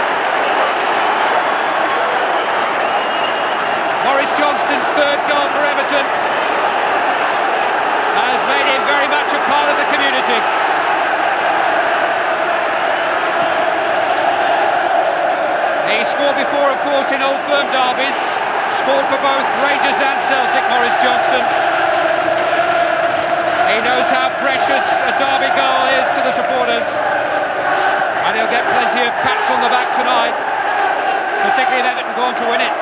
Maurice Johnston's third goal for Everton has made him very much a part of the community. He scored before, of course, in Old Firm derbies. Scored for both Rangers and Celtic, Maurice Johnston. He knows how precious a derby goal is to the supporters. And he'll get plenty of pats on the back tonight, particularly if Everton go on to win it.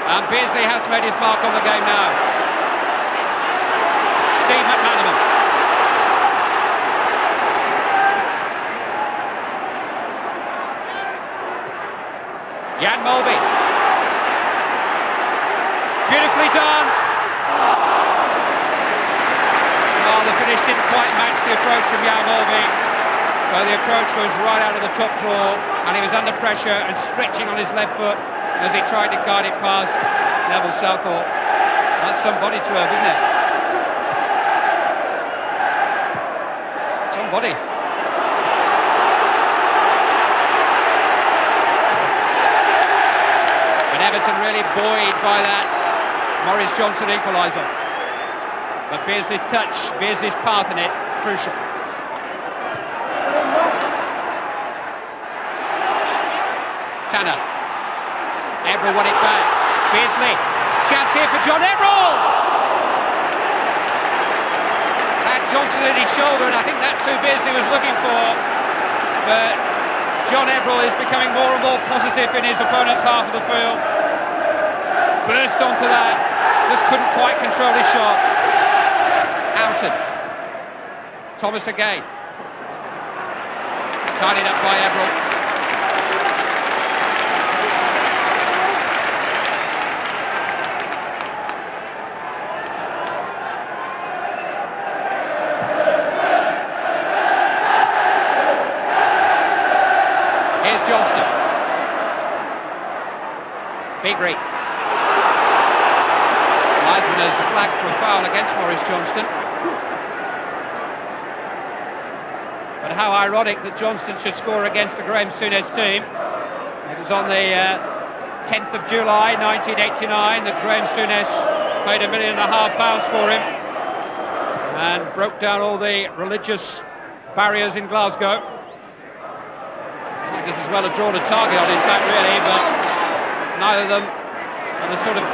And Beardsley has made his mark on the game now. Steve McManaman. Jan Molby. Beautifully done. Well, the finish didn't quite match the approach from Jan Molby. Well, the approach was right out of the top drawer, and he was under pressure and stretching on his left foot as he tried to guide it past Neville Southall. That's some body to him, isn't it? Some body. Well, Everton really buoyed by that Maurice Johnson equaliser. But Beardsley's touch, Beardsley's path in it, crucial. Tanner. Everett won it back. Beardsley. Chance here for John Everett! Had Johnson in his shoulder, and I think that's who Beardsley was looking for. But John Everett is becoming more and more positive in his opponent's half of the field. Burst onto that, just couldn't quite control his shot. Houghton. Thomas again. Tidied up by Everett. Here's Johnston. Beagrie. Linesman has flagged for a foul against Maurice Johnston. But how ironic that Johnston should score against the Graham Souness team. It was on the 10th of July 1989 that Graham Souness paid £1.5 million for him and broke down all the religious barriers in Glasgow. This as well have drawn a target on his back really, but neither of them are the sort of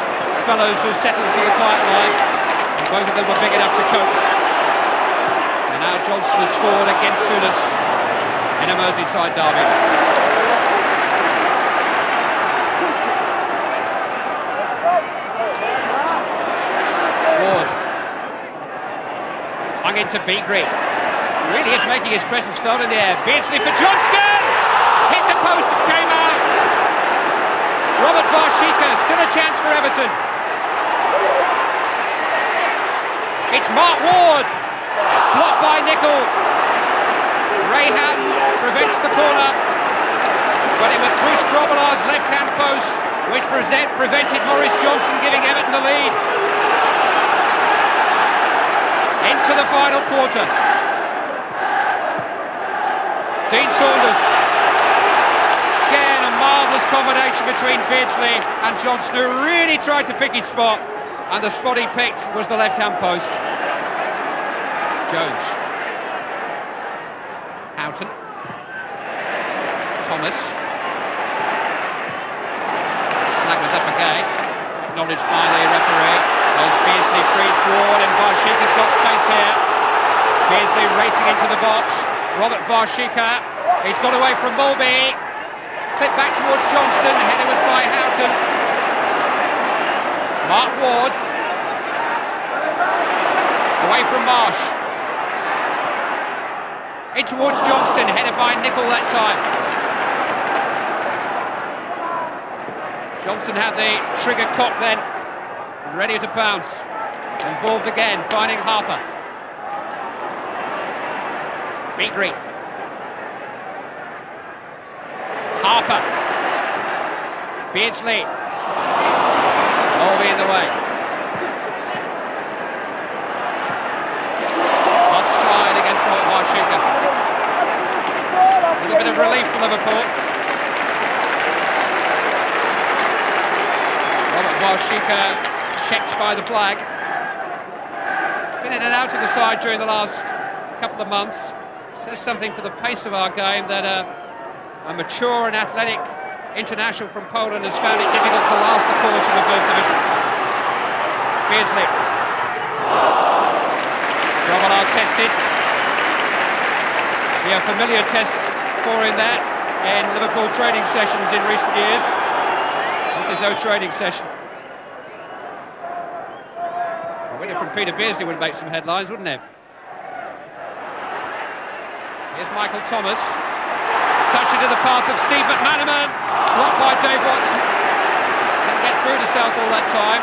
fellows who settled for the quiet life, and both of them were big enough to cope. And now Johnson has scored against Souness in a Merseyside derby. Ward hung into Beagrie. Really is making his presence felt in the air. Beardsley for Johnston! Hit the post and came out. Robert Barshika, still a chance for Everton. It's Mark Ward, blocked by Nicol. Ray Houghton prevents the corner, but it was Bruce Grobbelaar's left-hand post which prevented Maurice Johnson giving Everton the lead. Into the final quarter. Dean Saunders. Again, a marvellous combination between Beardsley and Johnson, who really tried to pick his spot, and the spot he picked was the left-hand post. Jones. Houghton. Thomas. Flag was up again, acknowledged by the referee. There's Beardsley frees Ward, and Barshika's got space here. Beardsley racing into the box. Robert Barshika, he's got away from Mulby. Clip back towards Johnston, the header was by Houghton. Mark Ward. Away from Marsh. In towards Johnston, headed by Nicol that time. Johnson had the trigger cocked then, ready to bounce. Involved again, finding Harper. Beagrie. Harper. Beardsley. Mulby in the way. Offside against Robert Barshika. A little bit of relief for Liverpool. Robert Barshika checked by the flag. Been in and out of the side during the last couple of months. Says something for the pace of our game that a mature and athletic international from Poland has found it difficult to last the course of the first division. Beardsley. Grobbelaar tested. We have familiar test for him that in Liverpool training sessions in recent years. This is no training session. A winner from Peter Beardsley would make some headlines, wouldn't it? Here's Michael Thomas. Touched into the path of Steve McManaman. Blocked by Dave Watson. Didn't get through to Southall that time.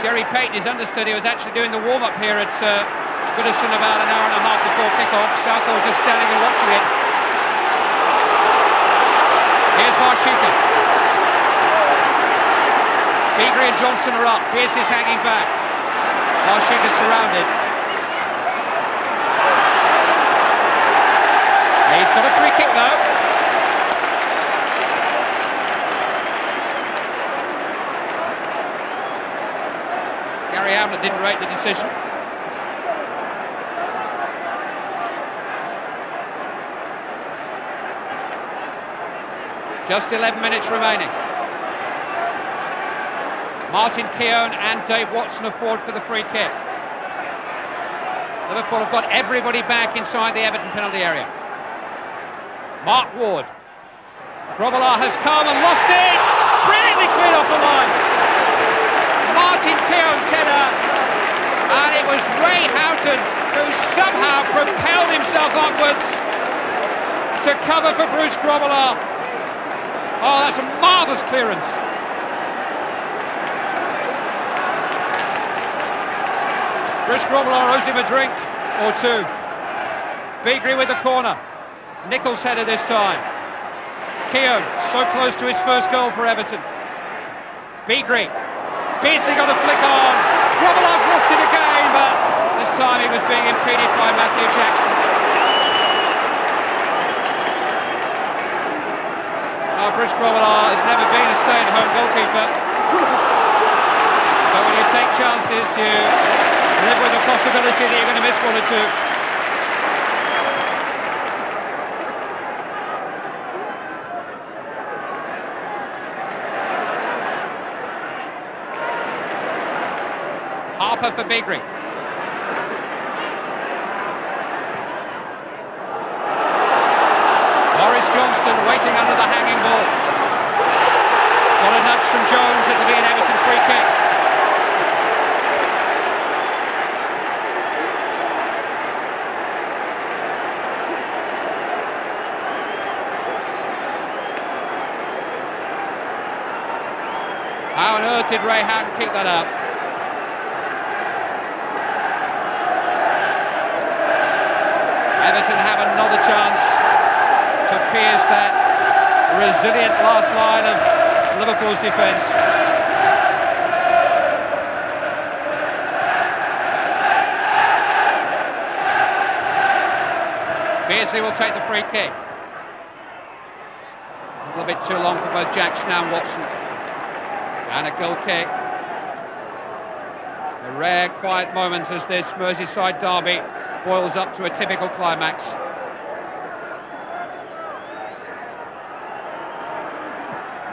Jerry Payton is understood he was actually doing the warm-up here at Goodison about an hour and a half before kick-off. Southall just standing and watching it. Here's Barshika. Beagrie and Johnson are up. Beardsley's hanging back. Barshika's surrounded. He's got a free kick though. that didn't rate the decision. Just 11 minutes remaining. Martin Keown and Dave Watson are forward for the free kick. Liverpool have got everybody back inside the Everton penalty area. Mark Ward. Grobbelaar has come and lost it! Brilliantly cleared off the line. Martin Keown's header, and it was Ray Houghton who somehow propelled himself upwards to cover for Bruce Grobbelaar. Oh, that's a marvellous clearance. Bruce Grobbelaar owes him a drink or two. Beagrie with the corner. Nichols' header this time. Keown so close to his first goal for Everton. Beagrie. Beardsley got a flick on. Grobbelaar's lost it again, but this time he was being impeded by Matthew Jackson. Now, Bruce Grobbelaar has never been a stay-at-home goalkeeper. But when you take chances, you live with the possibility that you're going to miss one or two. Harper for Beagrie. Boris Johnston waiting under the hanging ball. Got a nudge from Jones, it'll be an Everton free kick. How on earth did Ray Houghton keep that up? Everton have another chance to pierce that resilient last line of Liverpool's defence. Beardsley will take the free kick. A little bit too long for both Jackson and Watson. And a goal kick. A rare quiet moment as this Merseyside derby boils up to a typical climax.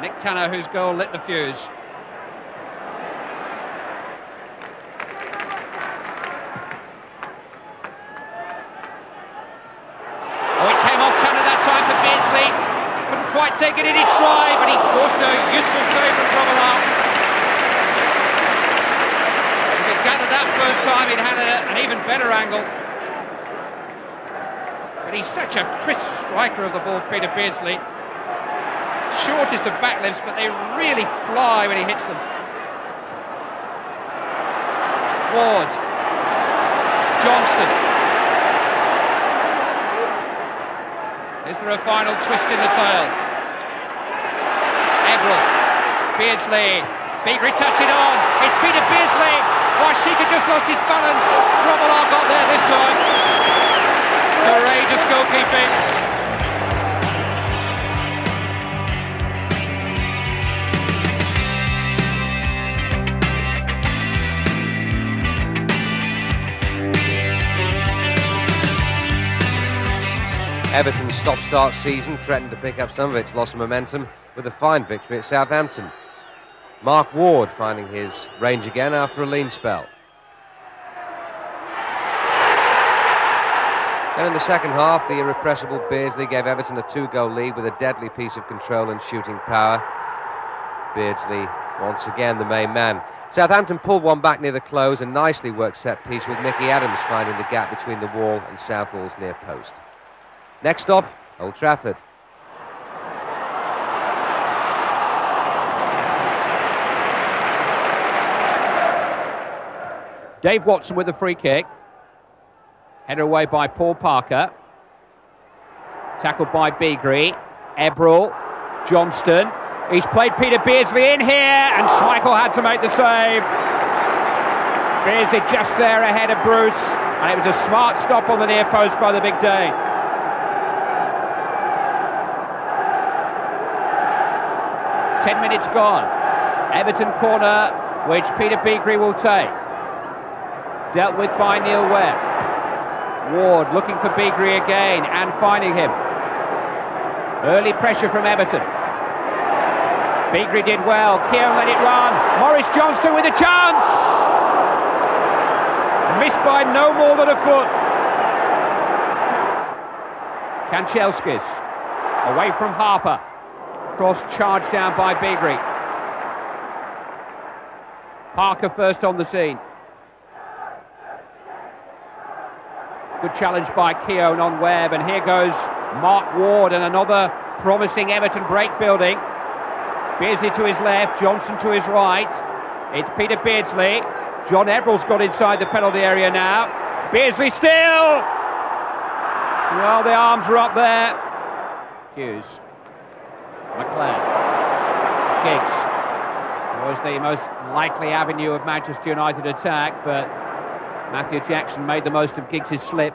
Nick Tanner, whose goal lit the fuse. Oh, it came off Tanner that time for Beardsley. Couldn't quite take it in his stride, but he forced a useful save from Grobbelaar. If he'd gathered that first time, he'd had an even better angle. But he's such a crisp striker of the ball, Peter Beardsley. Shortest of back lifts, but they really fly when he hits them. Ward. Johnston. Is there a final twist in the tail? Everett. Beardsley. Beagrie touched it on. It's Peter Beardsley. Why, she could just lost his balance. Grobbelaar got there this time. Courageous goalkeeping. Everton's stop-start season threatened to pick up some of its lost momentum with a fine victory at Southampton. Mark Ward finding his range again after a lean spell. Then in the second half, the irrepressible Beardsley gave Everton a 2-goal lead with a deadly piece of control and shooting power. Beardsley, once again, the main man. Southampton pulled one back near the close, a nicely worked set piece with Mickey Adams finding the gap between the wall and Southall's near post. Next stop, Old Trafford. Dave Watson with the free kick. Headed away by Paul Parker. Tackled by Beagrie. Ebrel. Johnston. He's played Peter Beardsley in here, and Schmeichel had to make the save. Beardsley just there ahead of Bruce, and it was a smart stop on the near post by the big Dane. Ten minutes gone. Everton corner, which Peter Beagrie will take. Dealt with by Neil Webb. Ward looking for Beagrie again and finding him. Early pressure from Everton. Beagrie did well. Keown let it run. Maurice Johnston with a chance. Missed by no more than a foot. Kanchelskis away from Harper. Cross charged down by Beagrie. Parker first on the scene. Good challenge by Keown on Webb, and here goes Mark Ward and another promising Everton break building. Beardsley to his left, Johnson to his right. It's Peter Beardsley. John Everill's got inside the penalty area now. Beardsley still! Well, the arms are up there. Hughes. McLean. Giggs. Was the most likely avenue of Manchester United attack, but Matthew Jackson made the most of Giggs' slip.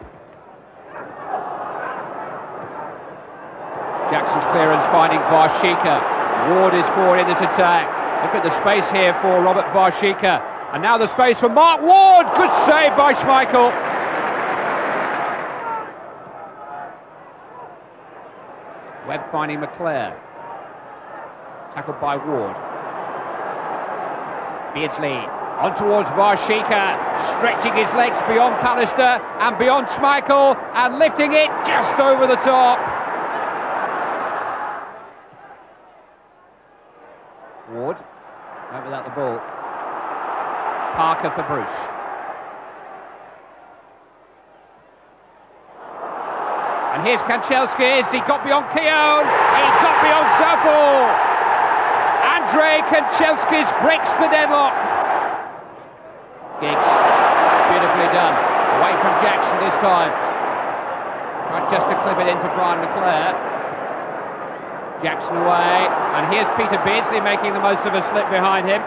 Jackson's clearance finding Varshika. Ward is forward in this attack. Look at the space here for Robert Varshika. And now the space for Mark Ward. Good save by Schmeichel. Webb finding McClare. Tackled by Ward. Beardsley on towards Varshika, stretching his legs beyond Pallister and beyond Schmeichel and lifting it just over the top. Ward, out without the ball. Parker for Bruce. And here's Kanchelskis, he got beyond Keown, he got beyond Southall. Andrei Kanchelskis breaks the deadlock. Giggs, beautifully done. Away from Jackson this time. Tried just to clip it into Brian McClare. Jackson away, and here's Peter Beardsley making the most of a slip behind him.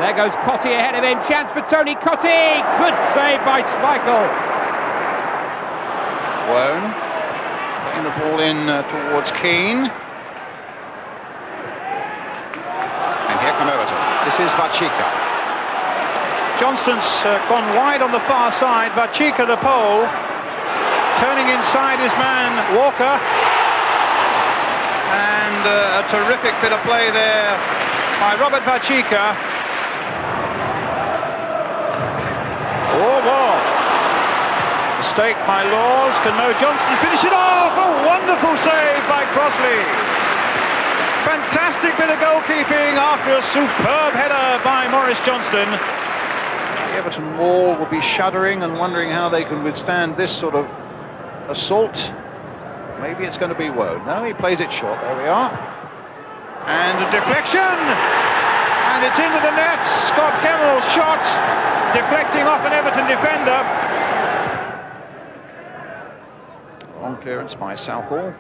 There goes Cottee ahead of him, chance for Tony Cottee! Good save by Schmeichel. Wone putting the ball in towards Keane. And here come Everton. This is Varchika. Johnston's gone wide on the far side. Varchika, the pole, turning inside his man Walker. And a terrific bit of play there by Robert Varchika. Oh, Ward. Mistake by Laws. Can Mo Johnston finish it off? A wonderful save by Crossley. Fantastic bit of goalkeeping after a superb header by Maurice Johnston. The Everton wall will be shuddering and wondering how they can withstand this sort of assault. Maybe it's going to be Woe. No, he plays it short. There we are. And a deflection. And it's into the net. Scott Gemmell's shot, deflecting off an Everton defender. Long clearance by Southall.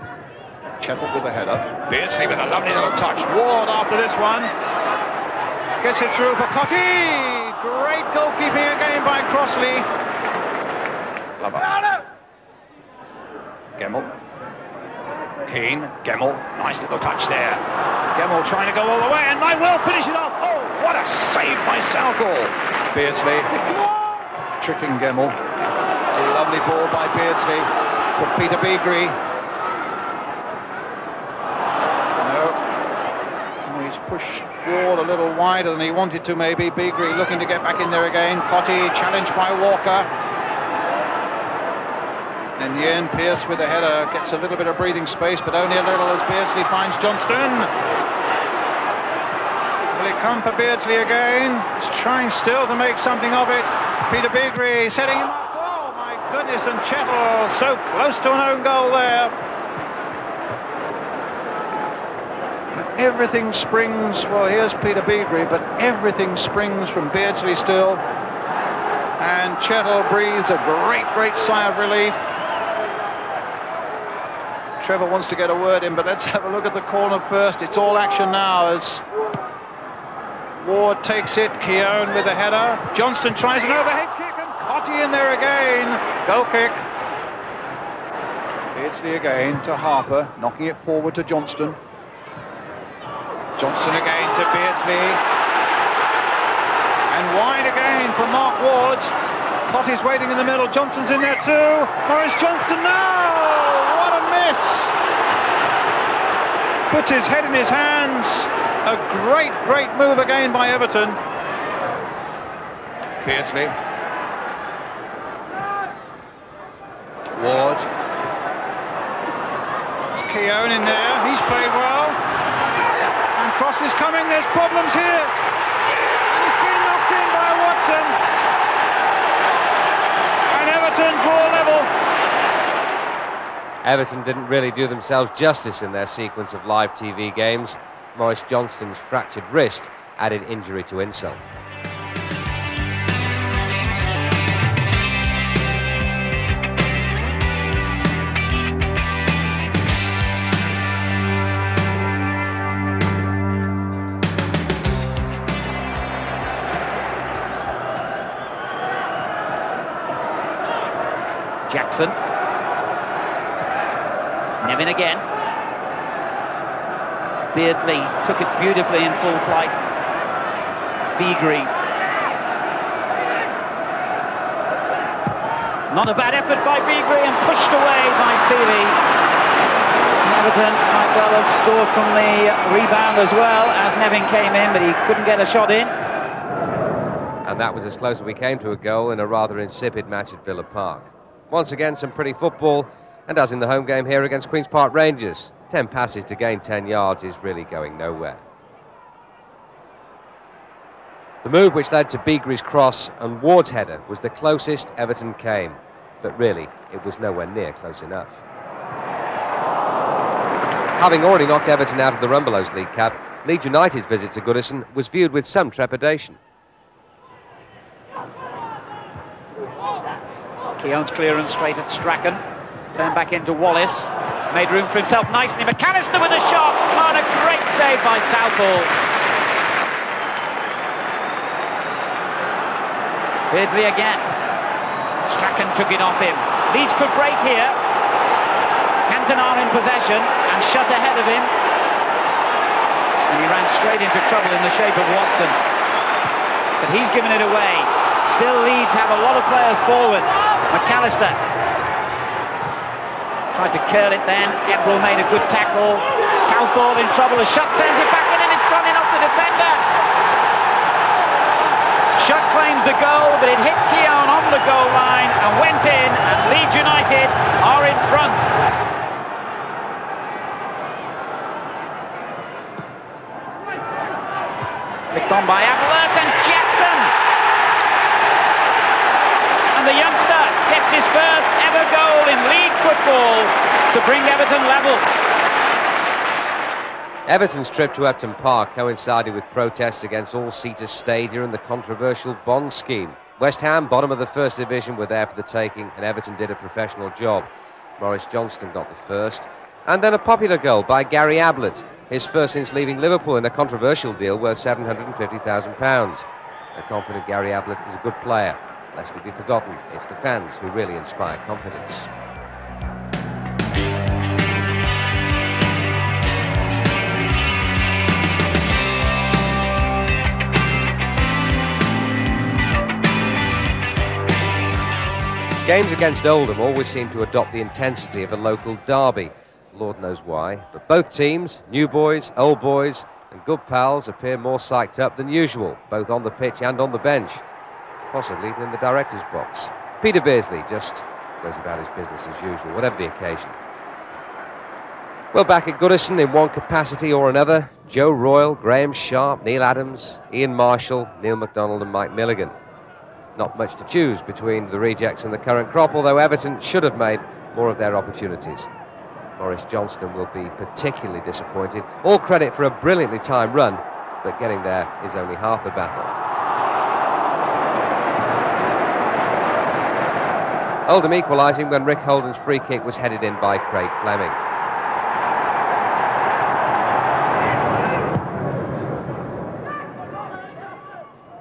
Chettle with a header. Beardsley with a lovely little touch. Ward after this one. Gets it through for Cottee. Great goalkeeping again by Crossley. Glover. Gemmell. Keane. Gemmell. Nice little touch there. Gemmell trying to go all the way and might well finish it off. Oh, what a save by Southall. Beardsley tricking Gemmell. A lovely ball by Beardsley for Peter Beagrie. He's pushed Ward a little wider than he wanted to maybe. Beagrie looking to get back in there again. Cottee challenged by Walker. In the end, Pearce with the header gets a little bit of breathing space, but only a little as Beardsley finds Johnston. Will it come for Beardsley again? He's trying still to make something of it. Peter Beagrie setting him up. Oh my goodness, and Chettle so close to an own goal there. Everything springs, well, here's Peter Beagrie, but everything springs from Beardsley still. And Chettle breathes a great sigh of relief. Trevor wants to get a word in, but let's have a look at the corner first. It's all action now as Ward takes it. Keown with a header. Johnston tries an overhead kick and Cottee in there again. Goal kick. Beardsley again to Harper, knocking it forward to Johnston. Johnston again to Beardsley. And And wide again from Mark Ward. Cotty's waiting in the middle. Johnston's in there too. Maurice Johnston, no! What a miss! Puts his head in his hands. A great, great move again by Everton. Beardsley. Ward. There's Keown in there. He's played well. And cross is coming. There's problems here. And it's been knocked in by Watson. And Everton draw level. Everton didn't really do themselves justice in their sequence of live TV games. Maurice Johnston's fractured wrist added injury to insult. Jackson. Nevin again. Beardsley took it beautifully in full flight. Beagrie. Not a bad effort by Beagrie and pushed away by Seeley. Everton might well have scored from the rebound as well as Nevin came in, but he couldn't get a shot in. And that was as close as we came to a goal in a rather insipid match at Villa Park. Once again, some pretty football, and as in the home game here against Queen's Park Rangers, 10 passes to gain 10 yards is really going nowhere. The move which led to Beagrie's cross and Ward's header was the closest Everton came, but really it was nowhere near close enough. Having already knocked Everton out of the Rumbelows League Cup, Leeds United's visit to Goodison was viewed with some trepidation. Keown's clearance straight at Strachan. Turned back into Wallace. Made room for himself nicely. McAllister with a shot. Oh, and a great save by Southall. Beardsley again. Strachan took it off him. Leeds could break here. Cantona in possession and shut ahead of him. And he ran straight into trouble in the shape of Watson. But he's given it away. Still Leeds have a lot of players forward. McAllister tried to curl it then. Ebrel made a good tackle. Southall in trouble. A shot turns it back in and it's gone in off the defender. Shot claims the goal, but it hit Keown on the goal line and went in, and Leeds United are in front. Flicked on by Ablett and Jackson. And the youngster gets his first ever goal in league football to bring Everton level. Everton's trip to Upton Park coincided with protests against all-seater stadia and the controversial bond scheme. West Ham, bottom of the First Division, were there for the taking, and Everton did a professional job. Maurice Johnston got the first, and then a popular goal by Gary Ablett, his first since leaving Liverpool in a controversial deal worth £750,000. A confident Gary Ablett is a good player. Lest it be forgotten, it's the fans who really inspire confidence. Games against Oldham always seem to adopt the intensity of a local derby. Lord knows why, but both teams, new boys, old boys, and good pals appear more psyched up than usual, both on the pitch and on the bench. Possibly even in the director's box. Peter Beardsley just goes about his business as usual, whatever the occasion. Well, back at Goodison in one capacity or another, Joe Royle, Graham Sharp, Neil Adams, Ian Marshall, Neil MacDonald and Mike Milligan. Not much to choose between the rejects and the current crop, although Everton should have made more of their opportunities. Maurice Johnston will be particularly disappointed. All credit for a brilliantly timed run, but getting there is only half the battle. Oldham equalising when Rick Holden's free kick was headed in by Craig Fleming.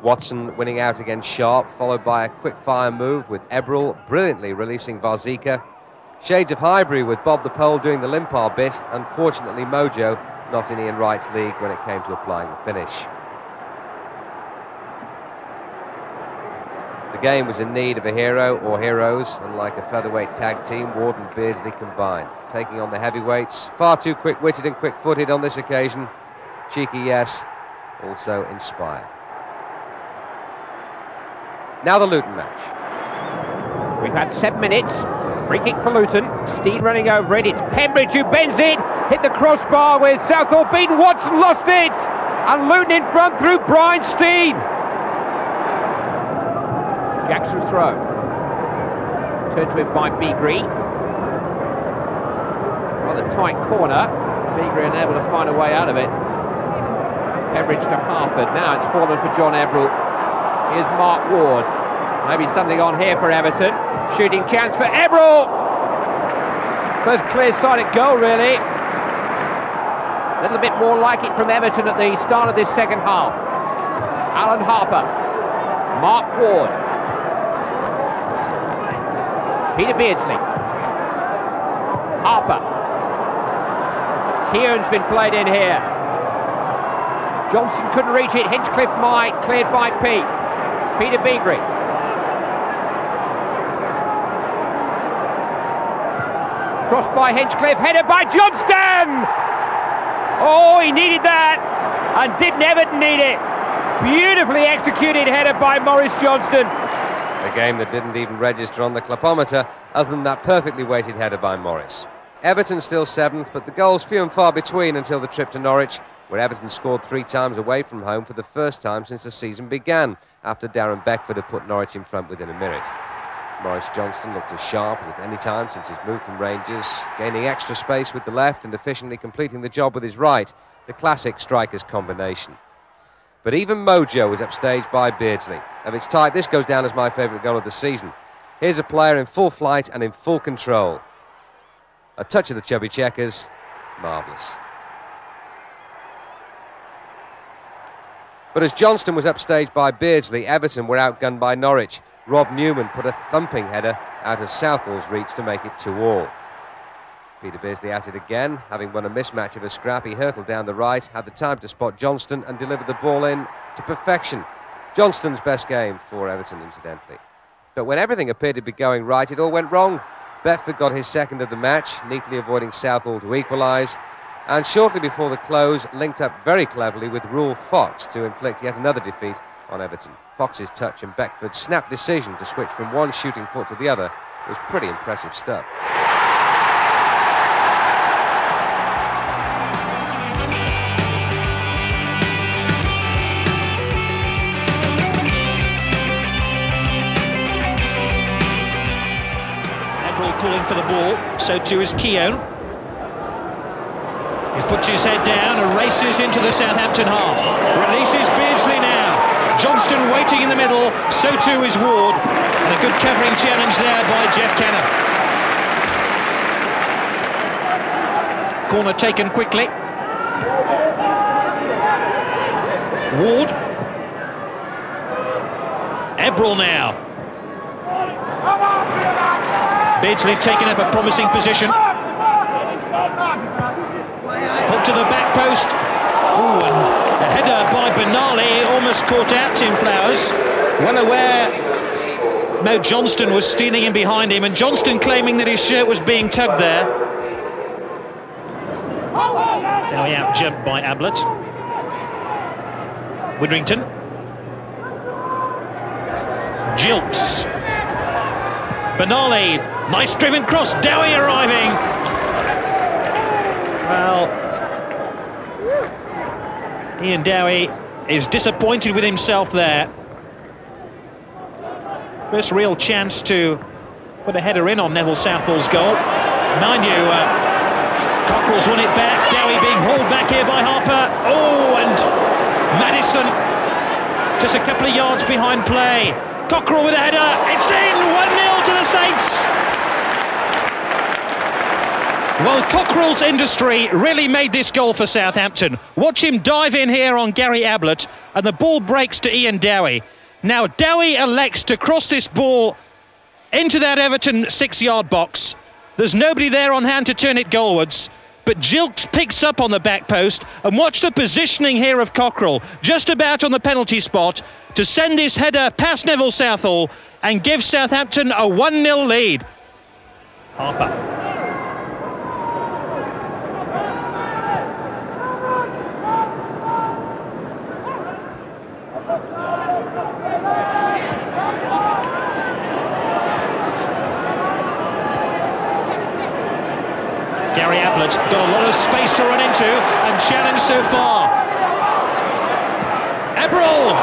Watson winning out against Sharp, followed by a quick-fire move with Ebrel brilliantly releasing Varzika. Shades of Highbury with Bob the Pole doing the Limpar bit. Unfortunately, Mojo not in Ian Wright's league when it came to applying the finish. game was in need of a hero or heroes, and like a featherweight tag team, Ward and Beardsley combined, taking on the heavyweights. Far too quick-witted and quick-footed on this occasion. Cheeky, yes, also inspired. Now the Luton match. We've had 7 minutes. Free kick for Luton. Steen running over it. It's Pembridge who bends it. Hit the crossbar with Southall beaten. Watson lost it. And Luton in front through Brian Steen. Jackson's throw. Turned to him by Beagrie. Rather tight corner. Beagrie unable to find a way out of it. Pembridge to Harford. Now it's fallen for John Everett. Here's Mark Ward. Maybe something on here for Everton. Shooting chance for Everett. First clear-sighted goal, really. A little bit more like it from Everton at the start of this second half. Alan Harper. Mark Ward. Peter Beardsley. Harper. Kieran's been played in here. Johnson couldn't reach it. Hinchcliffe might. Cleared by Pete. Peter Beagrie. Crossed by Hinchcliffe. Headed by Johnston. Oh, he needed that. And didn't Everton need it? Beautifully executed header by Maurice Johnston. A game that didn't even register on the clubometer, other than that perfectly weighted header by Morris. Everton still 7th, but the goals few and far between until the trip to Norwich, where Everton scored 3 times away from home for the first time since the season began, after Darren Beckford had put Norwich in front within a minute. Maurice Johnston looked as sharp as at any time since his move from Rangers, gaining extra space with the left and efficiently completing the job with his right, the classic strikers combination. But even mojo was upstaged by Beardsley. If it's tight, this goes down as my favourite goal of the season. Here's a player in full flight and in full control. A touch of the chubby checkers, marvellous. But as Johnston was upstaged by Beardsley, Everton were outgunned by Norwich. Rob Newman put a thumping header out of Southall's reach to make it 2-2. Peter Beardsley at it again, having won a mismatch of a scrap. He hurtled down the right, had the time to spot Johnston and delivered the ball in to perfection. Johnston's best game for Everton, incidentally. But when everything appeared to be going right, it all went wrong. Beckford got his second of the match, neatly avoiding Southall to equalise, and shortly before the close, linked up very cleverly with Rule Fox to inflict yet another defeat on Everton. Fox's touch and Beckford's snap decision to switch from one shooting foot to the other was pretty impressive stuff. Pulling for the ball, so too is Keown. He puts his head down and races into the Southampton half. Releases Beardsley now. Johnston waiting in the middle, so too is Ward. And a good covering challenge there by Jeff Cannon. Corner taken quickly. Ward. Ebrel now. Beardsley taking up a promising position. Put to the back post. Ooh, and a header by Benali almost caught out Tim Flowers. Well aware Mo Johnston was stealing in behind him, and Johnston claiming that his shirt was being tugged there. Now he out jumped by Ablett. Widdrington. Jilks. Benali. Nice driven cross, Dowie arriving. Well, Ian Dowie is disappointed with himself there. First real chance to put a header in on Neville Southall's goal. Mind you, Cockrell's won it back. Dowie being hauled back here by Harper. Oh, and Maddison just a couple of yards behind play. Cockrell with a header. It's in, 1-0 to the Saints. Well, Cockrell's industry really made this goal for Southampton. Watch him dive in here on Gary Ablett, and the ball breaks to Ian Dowie. Now Dowie elects to cross this ball into that Everton 6-yard box. There's nobody there on hand to turn it goalwards. but Gilks picks up on the back post, and watch the positioning here of Cockrell, just about on the penalty spot, to send this header past Neville Southall and give Southampton a 1-0 lead. Harper. Gary Ablett's got a lot of space to run into and challenge so far. Ebrel!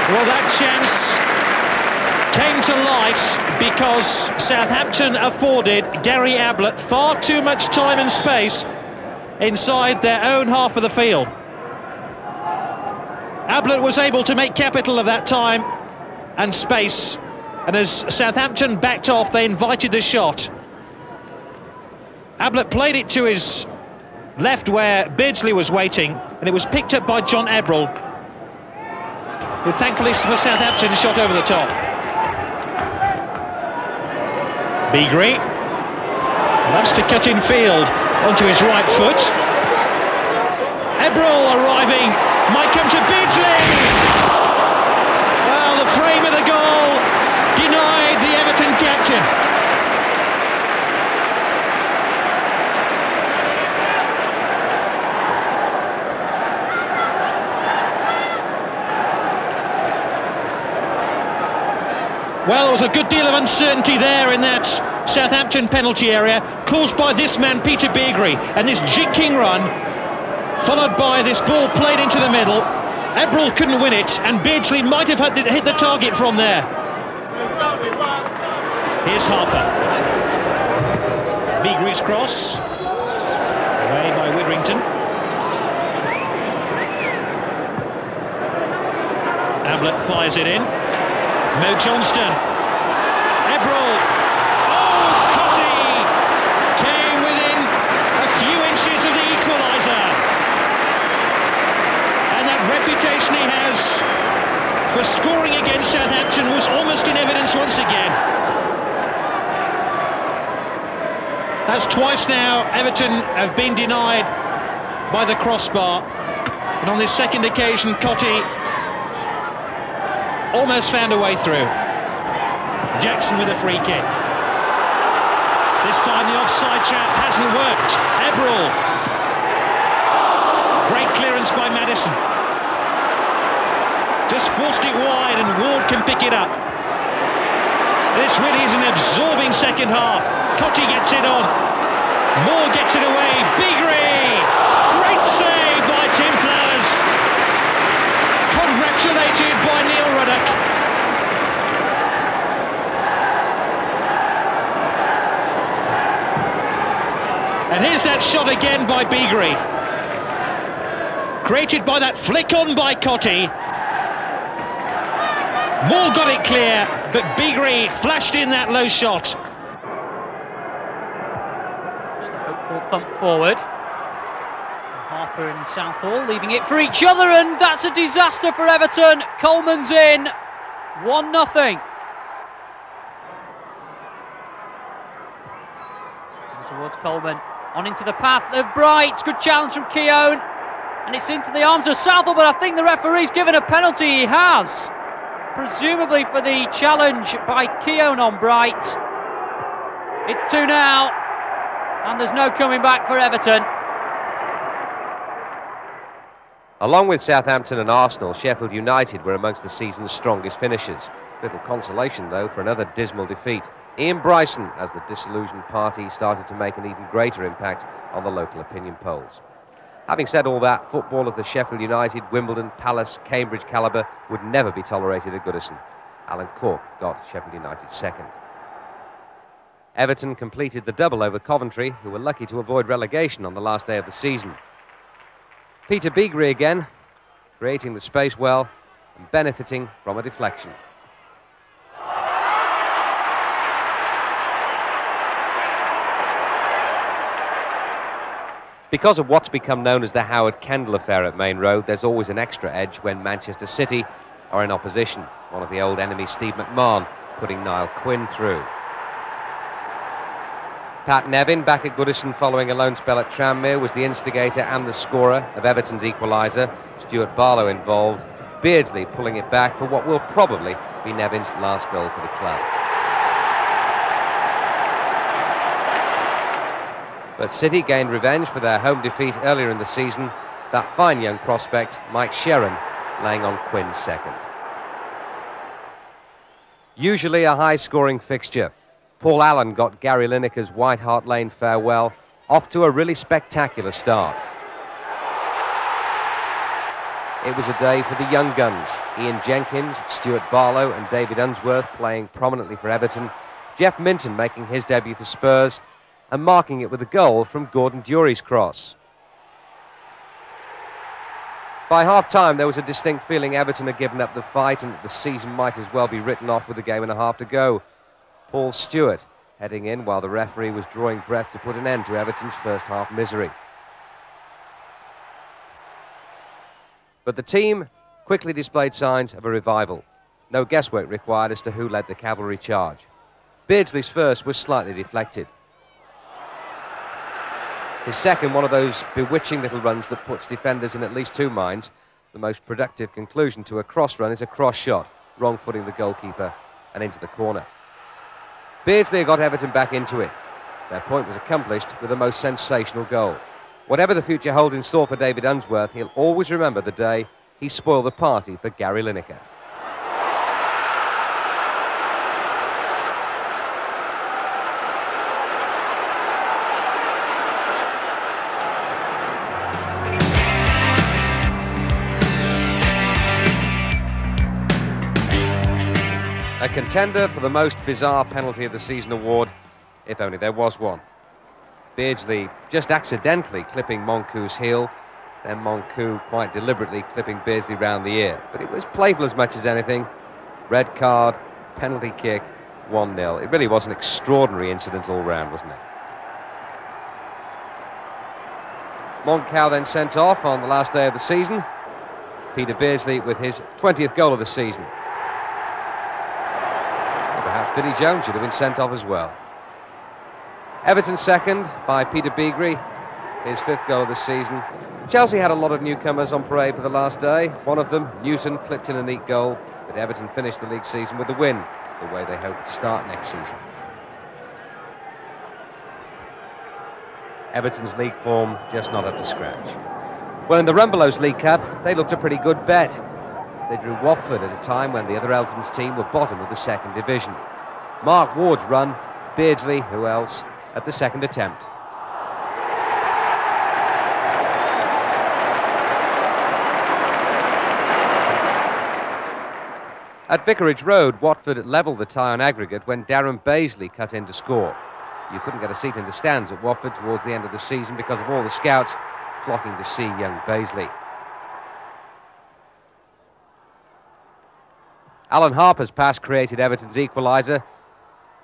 Well, that chance came to light because Southampton afforded Gary Ablett far too much time and space inside their own half of the field. Ablett was able to make capital of that time and space, and as Southampton backed off, they invited the shot. Ablett played it to his left where Beardsley was waiting, and it was picked up by John Ebrel, who thankfully for Southampton shot over the top. Beagrie loves to cut in field onto his right foot. Ebrel arriving, might come to Beardsley! Well, the frame of the goal denied the Everton captain. Well, there was a good deal of uncertainty there in that Southampton penalty area, caused by this man, Peter Beagrie, and this jinking run, followed by this ball played into the middle. Ebrel couldn't win it, and Beardsley might have hit the target from there. Here's Harper. Beagrie's cross, away by Widdrington. Ablett fires it in. Mo Johnston. Ebrel. Oh, Cotty came within a few inches of the equaliser. And that reputation he has for scoring against Southampton was almost in evidence once again. That's twice now Everton have been denied by the crossbar. And on this second occasion, Cotty almost found a way through. Jackson with a free kick. This time the offside trap hasn't worked. Ebrel. Great clearance by Maddison. Just forced it wide and Ward can pick it up. This really is an absorbing second half. Cotty gets it on. Moore gets it away. Beagrie! Great save by Tim Flowers. Congratulated by Neil Ruddock. And here's that shot again by Beagrie. Created by that flick on by Cotty. Moore got it clear, but Beagrie flashed in that low shot. Just a hopeful thump forward. Harper and Southall leaving it for each other, and that's a disaster for Everton. Coleman's in, 1-0. Towards Coleman, on into the path of Bright. Good challenge from Keown, and it's into the arms of Southall, but I think the referee's given a penalty. He has, presumably for the challenge by Keown on Bright. It's 2 now, and there's no coming back for Everton. Along with Southampton and Arsenal, Sheffield United were amongst the season's strongest finishers. Little consolation, though, for another dismal defeat. Ian Bryson, as the disillusioned party started to make an even greater impact on the local opinion polls. Having said all that, football of the Sheffield United, Wimbledon, Palace, Cambridge calibre would never be tolerated at Goodison. Alan Cork got Sheffield United second. Everton completed the double over Coventry, who were lucky to avoid relegation on the last day of the season. Peter Beagrie again, creating the space well and benefiting from a deflection. Because of what's become known as the Howard Kendall affair at Main Road, there's always an extra edge when Manchester City are in opposition. One of the old enemies, Steve McMahon, putting Niall Quinn through. Pat Nevin, back at Goodison following a loan spell at Tranmere, was the instigator and the scorer of Everton's equaliser. Stuart Barlow involved, Beardsley pulling it back for what will probably be Nevin's last goal for the club. But City gained revenge for their home defeat earlier in the season. That fine young prospect, Mike Sheron, laying on Quinn's second. Usually a high-scoring fixture, Paul Allen got Gary Lineker's White Hart Lane farewell off to a really spectacular start. It was a day for the young guns. Ian Jenkins, Stuart Barlow and David Unsworth playing prominently for Everton. Jeff Minton making his debut for Spurs and marking it with a goal from Gordon Dury's cross. By half-time, there was a distinct feeling Everton had given up the fight and that the season might as well be written off with a game and a half to go. Paul Stewart heading in while the referee was drawing breath to put an end to Everton's first-half misery. But the team quickly displayed signs of a revival. No guesswork required as to who led the cavalry charge. Beardsley's first was slightly deflected. His second, one of those bewitching little runs that puts defenders in at least two minds. The most productive conclusion to a cross run is a cross shot, wrong-footing the goalkeeper and into the corner. Beardsley got Everton back into it. Their point was accomplished with a most sensational goal. Whatever the future holds in store for David Unsworth, he'll always remember the day he spoiled the party for Gary Lineker. A contender for the most bizarre penalty of the season award, if only there was one. Beardsley just accidentally clipping Monku's heel, then Monku quite deliberately clipping Beardsley round the ear. But it was playful as much as anything. Red card, penalty kick, 1-0. It really was an extraordinary incident all round, wasn't it? Monku then sent off on the last day of the season. Peter Beardsley with his 20th goal of the season. Perhaps Vinnie Jones should have been sent off as well. Everton second by Peter Beagrie, his 5th goal of the season. Chelsea had a lot of newcomers on parade for the last day. One of them, Newton, clipped in a neat goal, but Everton finished the league season with a win, the way they hope to start next season. Everton's league form just not up to scratch. Well, in the Rumbelows League Cup, they looked a pretty good bet. They drew Watford at a time when the other Elton's team were bottom of the 2nd division. Mark Ward's run, Beardsley, who else, at the 2nd attempt. At Vicarage Road, Watford levelled the tie on aggregate when Darren Baisley cut in to score. You couldn't get a seat in the stands at Watford towards the end of the season because of all the scouts flocking to see young Baisley. Alan Harper's pass created Everton's equaliser,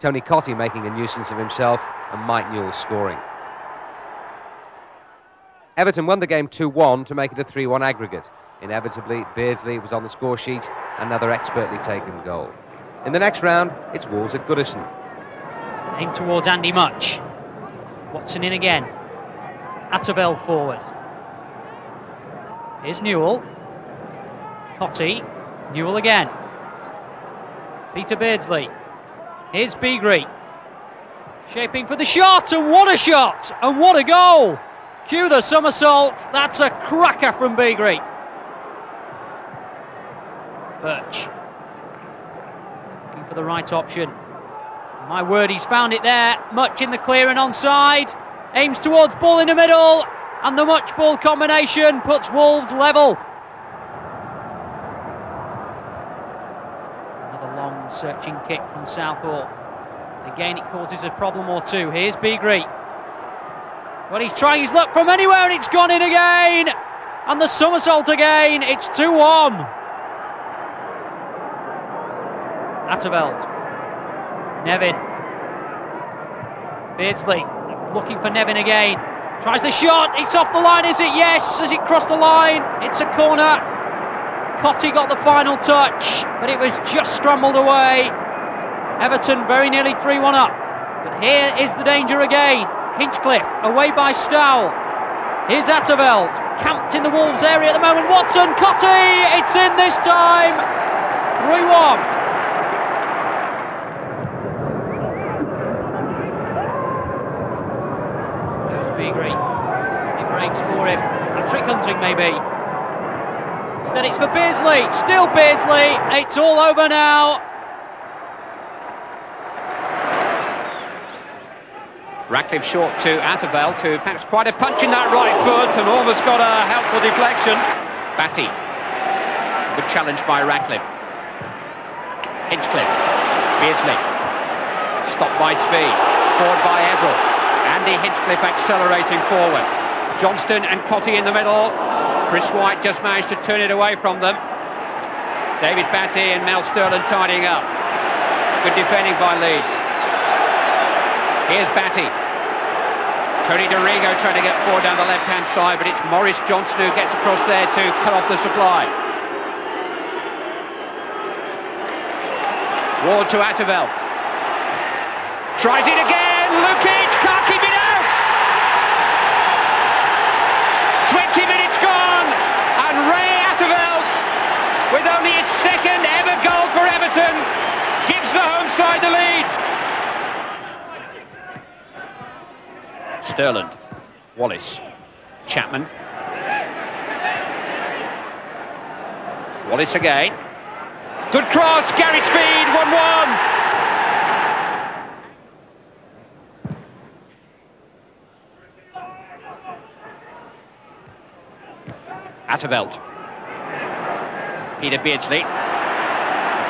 Tony Cottee making a nuisance of himself and Mike Newell scoring. Everton won the game 2-1 to make it a 3-1 aggregate. Inevitably, Beardsley was on the score sheet, another expertly taken goal. In the next round, it's Wolves at Goodison. Aim towards Andy Much. Watson in again. Attabell forward. Here's Newell. Cottee. Newell again. Peter Beardsley. Here's Beagrie. Shaping for the shot, and what a shot! And what a goal! Cue the somersault. That's a cracker from Beagrie. Birch. Looking for the right option. My word, he's found it there. Much in the clear and onside. Aims towards ball in the middle. And the Much ball combination puts Wolves level. Another long searching kick from Southall. Again, it causes a problem or two. Here's Beagrie. Well, he's trying his luck from anywhere and it's gone in again. And the somersault again. It's 2-1. Atterveld. Nevin. Beardsley looking for Nevin again. Tries the shot. It's off the line, is it? Yes. Has it crossed the line? It's a corner. Cottee got the final touch, but it was just scrambled away. Everton very nearly 3-1 up. But here is the danger again. Hinchcliffe away by Stow. Here's Atterveld, camped in the Wolves area at the moment. Watson, Cottee, it's in this time. 3-1. Goes Beagrie. It breaks for him. A trick hunting maybe. Instead it's for Beardsley. Still Beardsley. It's all over now. Ratcliffe short to Atterveld, who perhaps quite a punch in that right foot and almost got a helpful deflection. Batty. Good challenge by Ratcliffe. Hinchcliffe. Beardsley. Stopped by speed. Forward by Everett. Andy Hinchcliffe accelerating forward. Johnston and Cottee in the middle. Chris White just managed to turn it away from them. David Batty and Mel Sterling tidying up. Good defending by Leeds. Here's Batty. Tony DeRigo trying to get forward down the left-hand side, but it's Maurice Johnson who gets across there to cut off the supply. Ward to Atterveld. Tries it again. Lukic can't keep it out. 20 minutes gone, and Ray Atterveld, with only his second ever goal for Everton, gives the home side the lead. Sterland, Wallace, Chapman. Wallace again. Good cross, Gary Speed, 1-1. Atterveld. Peter Beardsley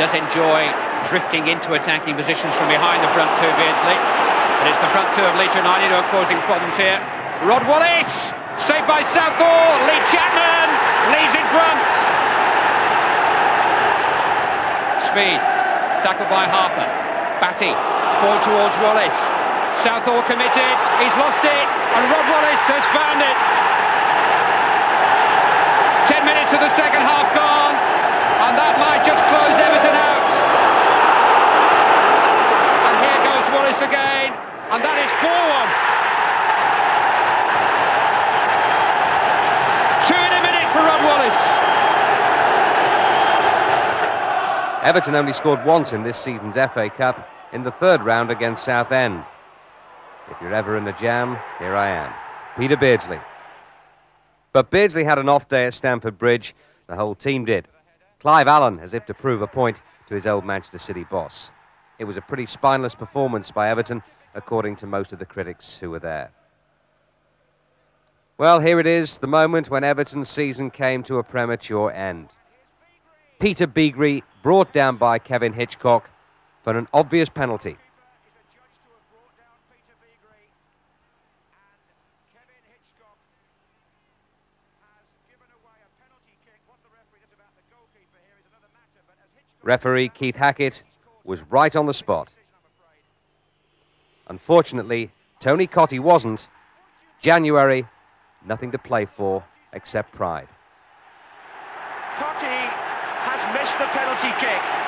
does enjoy drifting into attacking positions from behind the front two, Beardsley. But it's the front two of Leeds United who are causing problems here. Rod Wallace, saved by Southall. Lee Chapman leads in front. Speed, tackled by Harper. Batty, forward towards Wallace. Southall committed, he's lost it, and Rod Wallace has found it. 10 minutes of the second half gone, and that might just close Everton out. And here goes Wallace again. And that is 4-1. 2 in a minute for Rod Wallace. Everton only scored once in this season's FA Cup, in the third round against Southend. If you're ever in a jam, here I am. Peter Beardsley. But Beardsley had an off day at Stamford Bridge. The whole team did. Clive Allen, as if to prove a point to his old Manchester City boss. It was a pretty spineless performance by Everton, according to most of the critics who were there. Well, here it is, the moment when Everton's season came to a premature end. Peter Beagrie brought down by Kevin Hitchcock for an obvious penalty. Referee Keith Hackett was right on the spot. Unfortunately, Tony Cottee wasn't. January, nothing to play for except pride. Cottee has missed the penalty kick.